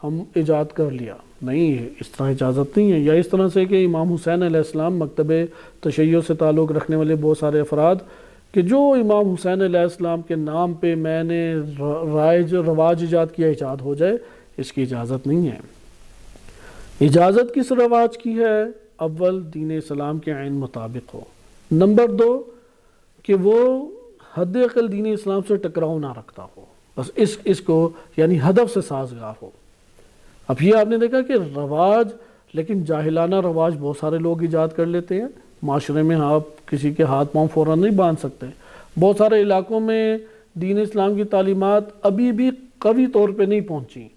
ہم ایجاد کر لیا، نہیں، اس طرح اجازت نہیں ہے۔ یا اس طرح سے کہ امام حسین علیہ السلام، مکتب تشیع سے تعلق رکھنے والے بہت سارے افراد کہ جو امام حسین علیہ السلام کے نام پہ میں نے رواج ایجاد کیا، ایجاد ہو جائے، اس کی اجازت نہیں ہے۔ اجازت کس رواج کی ہے؟ اول دین اسلام کے عین مطابق ہو، نمبر دو کہ وہ حد اقل دین اسلام سے ٹکراؤ نہ رکھتا ہو، بس اس کو یعنی ہدف سے سازگار ہو۔ اب یہ آپ نے دیکھا کہ رواج، لیکن جاہلانہ رواج بہت سارے لوگ ایجاد کر لیتے ہیں معاشرے میں، آپ کسی کے ہاتھ پاؤں فوراً نہیں باندھ سکتے۔ بہت سارے علاقوں میں دین اسلام کی تعلیمات ابھی بھی قوی طور پہ نہیں پہنچی،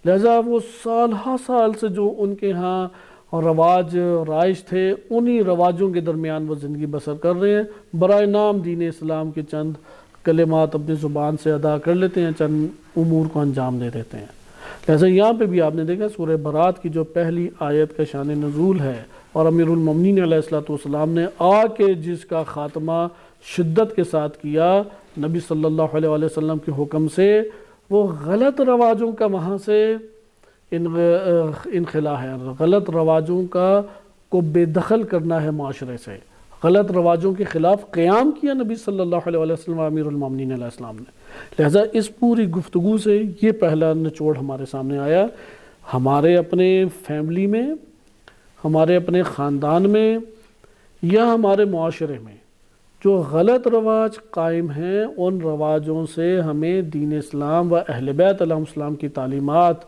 لہذا وہ سال ہا سال سے جو ان کے ہاں رواج رائج تھے، انہی رواجوں کے درمیان وہ زندگی بسر کر رہے ہیں، برائے نام دین اسلام کے چند کلمات اپنی زبان سے ادا کر لیتے ہیں، چند امور کو انجام دے دیتے ہیں۔ لہذا یہاں پہ بھی آپ نے دیکھا سورہ برات کی جو پہلی آیت کا شان نزول ہے، اور امیر المومنین علیہ السلام نے آ کے جس کا خاتمہ شدت کے ساتھ کیا نبی صلی اللہ علیہ وسلم کے حکم سے، وہ غلط رواجوں کا وہاں سے انخلا ہے، غلط رواجوں کو بے دخل کرنا ہے معاشرے سے، غلط رواجوں کے خلاف قیام کیا نبی صلی اللہ علیہ وسلم امیر المومنین علیہ السلام نے۔ لہٰذا اس پوری گفتگو سے یہ پہلا نچوڑ ہمارے سامنے آیا، ہمارے اپنے فیملی میں، ہمارے اپنے خاندان میں یا ہمارے معاشرے میں جو غلط رواج قائم ہیں، ان رواجوں سے ہمیں دین اسلام و اہل بیت علیہ السلام کی تعلیمات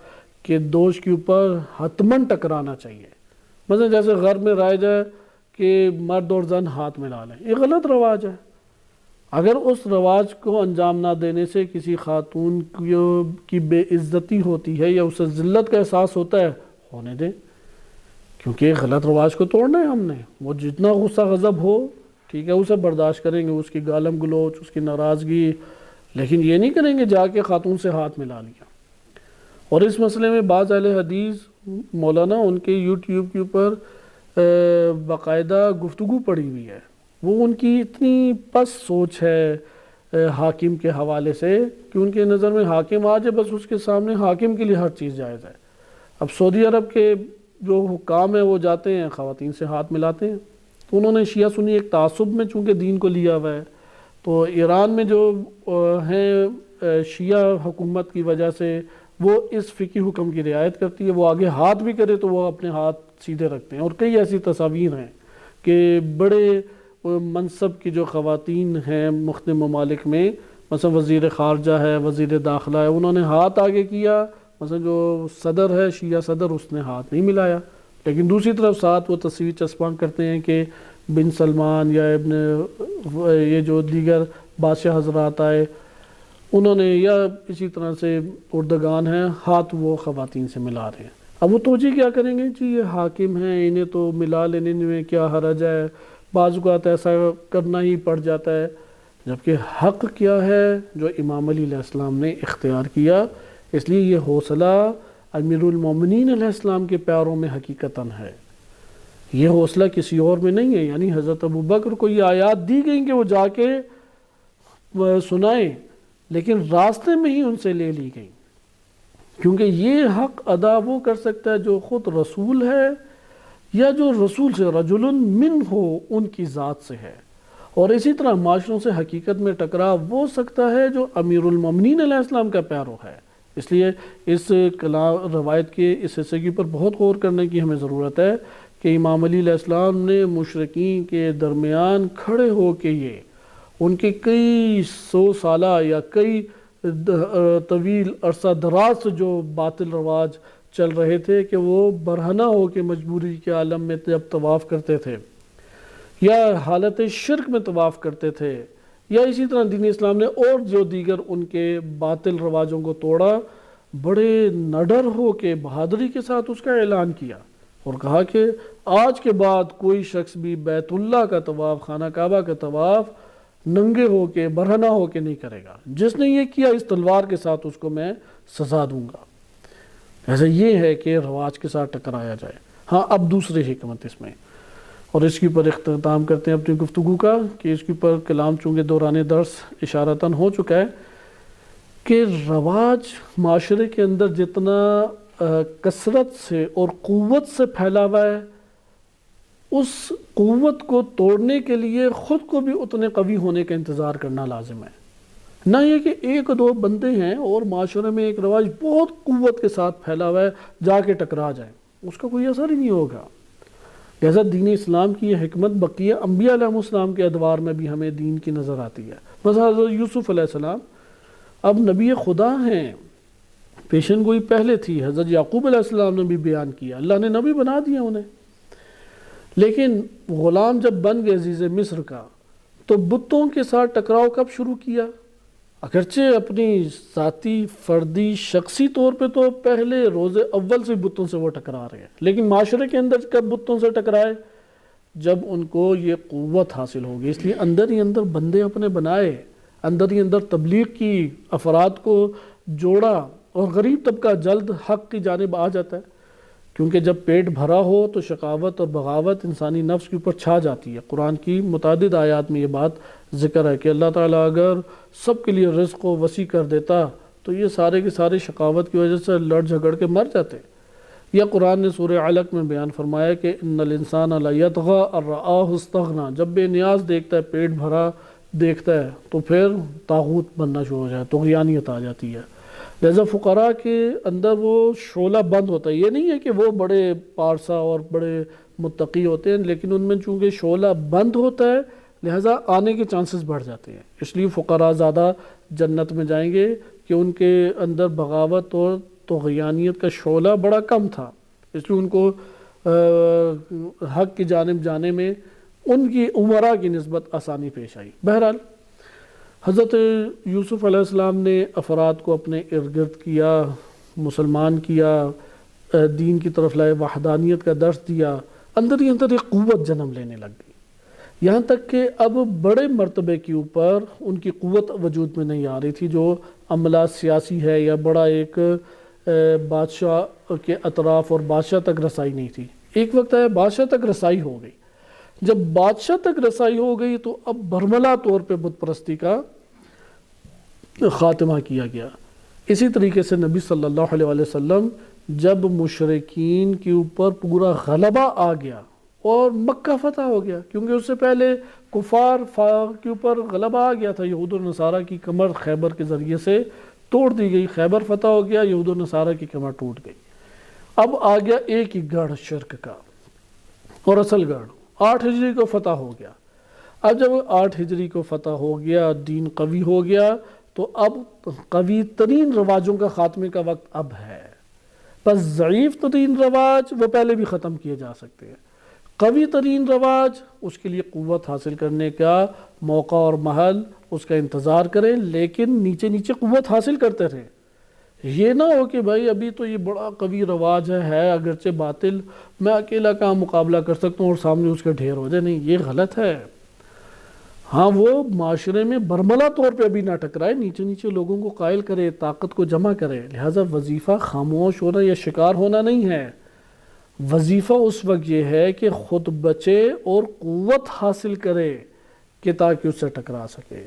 کے دوش کے اوپر حتماً ٹکرانا چاہیے۔ مثلا جیسے غرب میں رائج ہے کہ مرد اور زن ہاتھ ملا لیں، یہ غلط رواج ہے۔ اگر اس رواج کو انجام نہ دینے سے کسی خاتون کی بے عزتی ہوتی ہے یا اسے ذلت کا احساس ہوتا ہے، ہونے دیں، کیونکہ غلط رواج کو توڑنا ہے ہم نے۔ وہ جتنا غصہ غضب ہو ٹھیک ہے، اسے برداشت کریں گے، اس کی گالم گلوچ، اس کی ناراضگی، لیکن یہ نہیں کریں گے جا کے خاتون سے ہاتھ ملا لیا۔ اور اس مسئلے میں بعض اہل حدیث مولانا ان کے یوٹیوب کے اوپر باقاعدہ گفتگو پڑی ہوئی ہے، وہ ان کی اتنی پس سوچ ہے، حاکم کے حوالے سے کہ ان کے نظر میں حاکم آ جائے بس اس کے سامنے حاکم کے لیے ہر چیز جائز ہے۔ اب سعودی عرب کے جو حکام ہیں وہ جاتے ہیں خواتین سے ہاتھ ملاتے ہیں، تو انہوں نے شیعہ سنی ایک تعصب میں چونکہ دین کو لیا ہوا ہے، تو ایران میں جو ہیں شیعہ حکومت کی وجہ سے وہ اس فقہی حکم کی رعایت کرتی ہے، وہ آگے ہاتھ بھی کرے تو وہ اپنے ہاتھ سیدھے رکھتے ہیں۔ اور کئی ایسی تصاویر ہیں کہ بڑے منصب کی جو خواتین ہیں مختلف ممالک میں، مثلا وزیر خارجہ ہے، وزیر داخلہ ہے، انہوں نے ہاتھ آگے کیا، مثلا جو صدر ہے شیعہ صدر، اس نے ہاتھ نہیں ملایا، لیکن دوسری طرف ساتھ وہ تصویر چسپاں کرتے ہیں کہ بن سلمان یا یہ جو دیگر بادشاہ حضرات آئے انہوں نے، یا اسی طرح سے اردگان ہیں، ہاتھ وہ خواتین سے ملا رہے ہیں۔ اب وہ توجہ کیا کریں گے، جی یہ حاکم ہیں انہیں تو ملا لینے میں کیا حرج ہے، بعض اوقات ایسا کرنا ہی پڑ جاتا ہے، جبکہ حق کیا ہے جو امام علی علیہ السلام نے اختیار کیا۔ اس لیے یہ حوصلہ امیر المومنین علیہ السلام کے پیاروں میں حقیقتاً ہے، یہ حوصلہ کسی اور میں نہیں ہے۔ یعنی حضرت ابوبکر کو یہ آیات دی گئیں کہ وہ جا کے سنائیں، لیکن راستے میں ہی ان سے لے لی گئیں، کیونکہ یہ حق ادا وہ کر سکتا ہے جو خود رسول ہے یا جو رسول سے رجل من ہو ان کی ذات سے ہے، اور اسی طرح معاشروں سے حقیقت میں ٹکرا وہ سکتا ہے جو امیر المومنین علیہ السلام کا پیارو ہے۔ اس لیے اس روایت کے اس حصے کے اوپر بہت غور کرنے کی ہمیں ضرورت ہے کہ امام علی علیہ السلام نے مشرکین کے درمیان کھڑے ہو کے یہ ان کے کئی 100 سالہ یا کئی طویل عرصہ دراز سے جو باطل رواج چل رہے تھے کہ وہ برہنہ ہو کے مجبوری کے عالم میں جب طواف کرتے تھے یا حالت شرک میں طواف کرتے تھے، یا اسی طرح دین اسلام نے اور جو دیگر ان کے باطل رواجوں کو توڑا، بڑے نڈر ہو کے بہادری کے ساتھ اس کا اعلان کیا اور کہا کہ آج کے بعد کوئی شخص بھی بیت اللہ کا طواف، خانہ کعبہ کا طواف ننگے ہو کے برہنہ ہو کے نہیں کرے گا، جس نے یہ کیا اس تلوار کے ساتھ اس کو میں سزا دوں گا۔ ایسا یہ ہے کہ رواج کے ساتھ ٹکرایا جائے۔ ہاں اب دوسری حکمت اس میں، اور اس کے اوپر اختتام کرتے ہیں اپنی گفتگو کا کہ اس کے اوپر کلام چونکہ دوران درس اشارتاً ہو چکا ہے کہ رواج معاشرے کے اندر جتنا کثرت سے اور قوت سے پھیلا ہوا ہے، اس قوت کو توڑنے کے لیے خود کو بھی اتنے قوی ہونے کا انتظار کرنا لازم ہے۔ نہ یہ کہ ایک دو بندے ہیں اور معاشرے میں ایک رواج بہت قوت کے ساتھ پھیلا ہوا ہے جا کے ٹکرا جائیں، اس کا کوئی اثر ہی نہیں ہوگا۔ لہذا دین اسلام کی یہ حکمت بقیہ انبیاء علیہ السلام کے ادوار میں بھی ہمیں دین کی نظر آتی ہے۔ مثلا حضرت یوسف علیہ السلام اب نبی خدا ہیں، پیشن گوئی پہلے تھی، حضرت یعقوب علیہ السلام نے بھی بیان کیا، اللہ نے نبی بنا دیا انہیں، لیکن غلام جب بن گئے عزیز مصر کا تو بتوں کے ساتھ ٹکراؤ کب شروع کیا؟ اگرچہ اپنی ذاتی فردی شخصی طور پہ تو پہلے روز اول سے بتوں سے وہ ٹکرا رہے ہیں، لیکن معاشرے کے اندر کب بتوں سے ٹکرائے؟ جب ان کو یہ قوت حاصل ہوگی۔ اس لیے اندر ہی اندر بندے اپنے بنائے، اندر ہی اندر تبلیغ کی، افراد کو جوڑا، اور غریب طبقہ جلد حق کی جانب آ جاتا ہے، کیونکہ جب پیٹ بھرا ہو تو شقاوت اور بغاوت انسانی نفس کے اوپر چھا جاتی ہے۔ قرآن کی متعدد آیات میں یہ بات ذکر ہے کہ اللہ تعالیٰ اگر سب کے لیے رزق کو وسیع کر دیتا تو یہ سارے کے سارے شقاوت کی وجہ سے لڑ جھگڑ کے مر جاتے۔ یا قرآن نے سورہ علق میں بیان فرمایا کہ ان الانسان لیطغی ان رآہ استغنی، جب بے نیاز دیکھتا ہے، پیٹ بھرا دیکھتا ہے تو پھر طاغوت بننا شروع ہو جائے، طغیانیت آ جاتی ہے۔ لہذا فقراء کے اندر وہ شعلہ بند ہوتا ہے، یہ نہیں ہے کہ وہ بڑے پارسا اور بڑے متقی ہوتے ہیں، لیکن ان میں چونکہ شعلہ بند ہوتا ہے لہذا آنے کے چانسز بڑھ جاتے ہیں۔ اس لیے فقراء زیادہ جنت میں جائیں گے کہ ان کے اندر بغاوت اور طغیانیت کا شعلہ بڑا کم تھا، اس لیے ان کو حق کی جانب جانے میں ان کی عمراء کی نسبت آسانی پیش آئی۔ بہرحال حضرت یوسف علیہ السلام نے افراد کو اپنے ارد گرد کیا، مسلمان کیا، دین کی طرف لائے، وحدانیت کا درس دیا، اندر ہی اندر ایک قوت جنم لینے لگ گئی، یہاں تک کہ اب بڑے مرتبے کے اوپر ان کی قوت وجود میں نہیں آ رہی تھی، جو عملہ سیاسی ہے یا بڑا ایک بادشاہ کے اطراف اور بادشاہ تک رسائی نہیں تھی۔ ایک وقت ہے بادشاہ تک رسائی ہو گئی، جب بادشاہ تک رسائی ہو گئی تو اب برملا طور پہ بت پرستی کا خاتمہ کیا گیا۔ اسی طریقے سے نبی صلی اللہ علیہ وسلم جب مشرکین کے اوپر پورا غلبہ آ گیا اور مکہ فتح ہو گیا، کیونکہ اس سے پہلے کفار کے اوپر غلبہ آ گیا تھا، یہود و نصارہ کی کمر خیبر کے ذریعے سے توڑ دی گئی، خیبر فتح ہو گیا، یہود و نصارہ کی کمر ٹوٹ گئی۔ اب آ گیا ایک ہی گڑھ شرک کا، اور اصل گڑھ 8 ہجری کو فتح ہو گیا۔ اب جب 8 ہجری کو فتح ہو گیا، دین قوی ہو گیا، تو اب قوی ترین رواجوں کا خاتمے کا وقت اب ہے۔ بس ضعیف ترین رواج وہ پہلے بھی ختم کیے جا سکتے ہیں، قوی ترین رواج اس کے لیے قوت حاصل کرنے کا موقع اور محل اس کا انتظار کریں، لیکن نیچے نیچے قوت حاصل کرتے رہیں۔ یہ نہ ہو کہ بھائی ابھی تو یہ بڑا قوی رواج ہے اگرچہ باطل، میں اکیلا کہاں مقابلہ کر سکتا ہوں اور سامنے اس کے ڈھیر ہو جائے، نہیں، یہ غلط ہے۔ ہاں وہ معاشرے میں برملا طور پہ ابھی نہ ٹکرائے، نیچے نیچے لوگوں کو قائل کرے، طاقت کو جمع کرے۔ لہٰذا وظیفہ خاموش ہونا یا شکار ہونا نہیں ہے، وظیفہ اس وقت یہ ہے کہ خود بچے اور قوت حاصل کرے کہ تاکہ اس سے ٹکرا سکے۔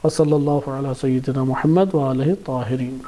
وصلی اللہ علیہ سیدنا محمد وآلہ الطاہرین۔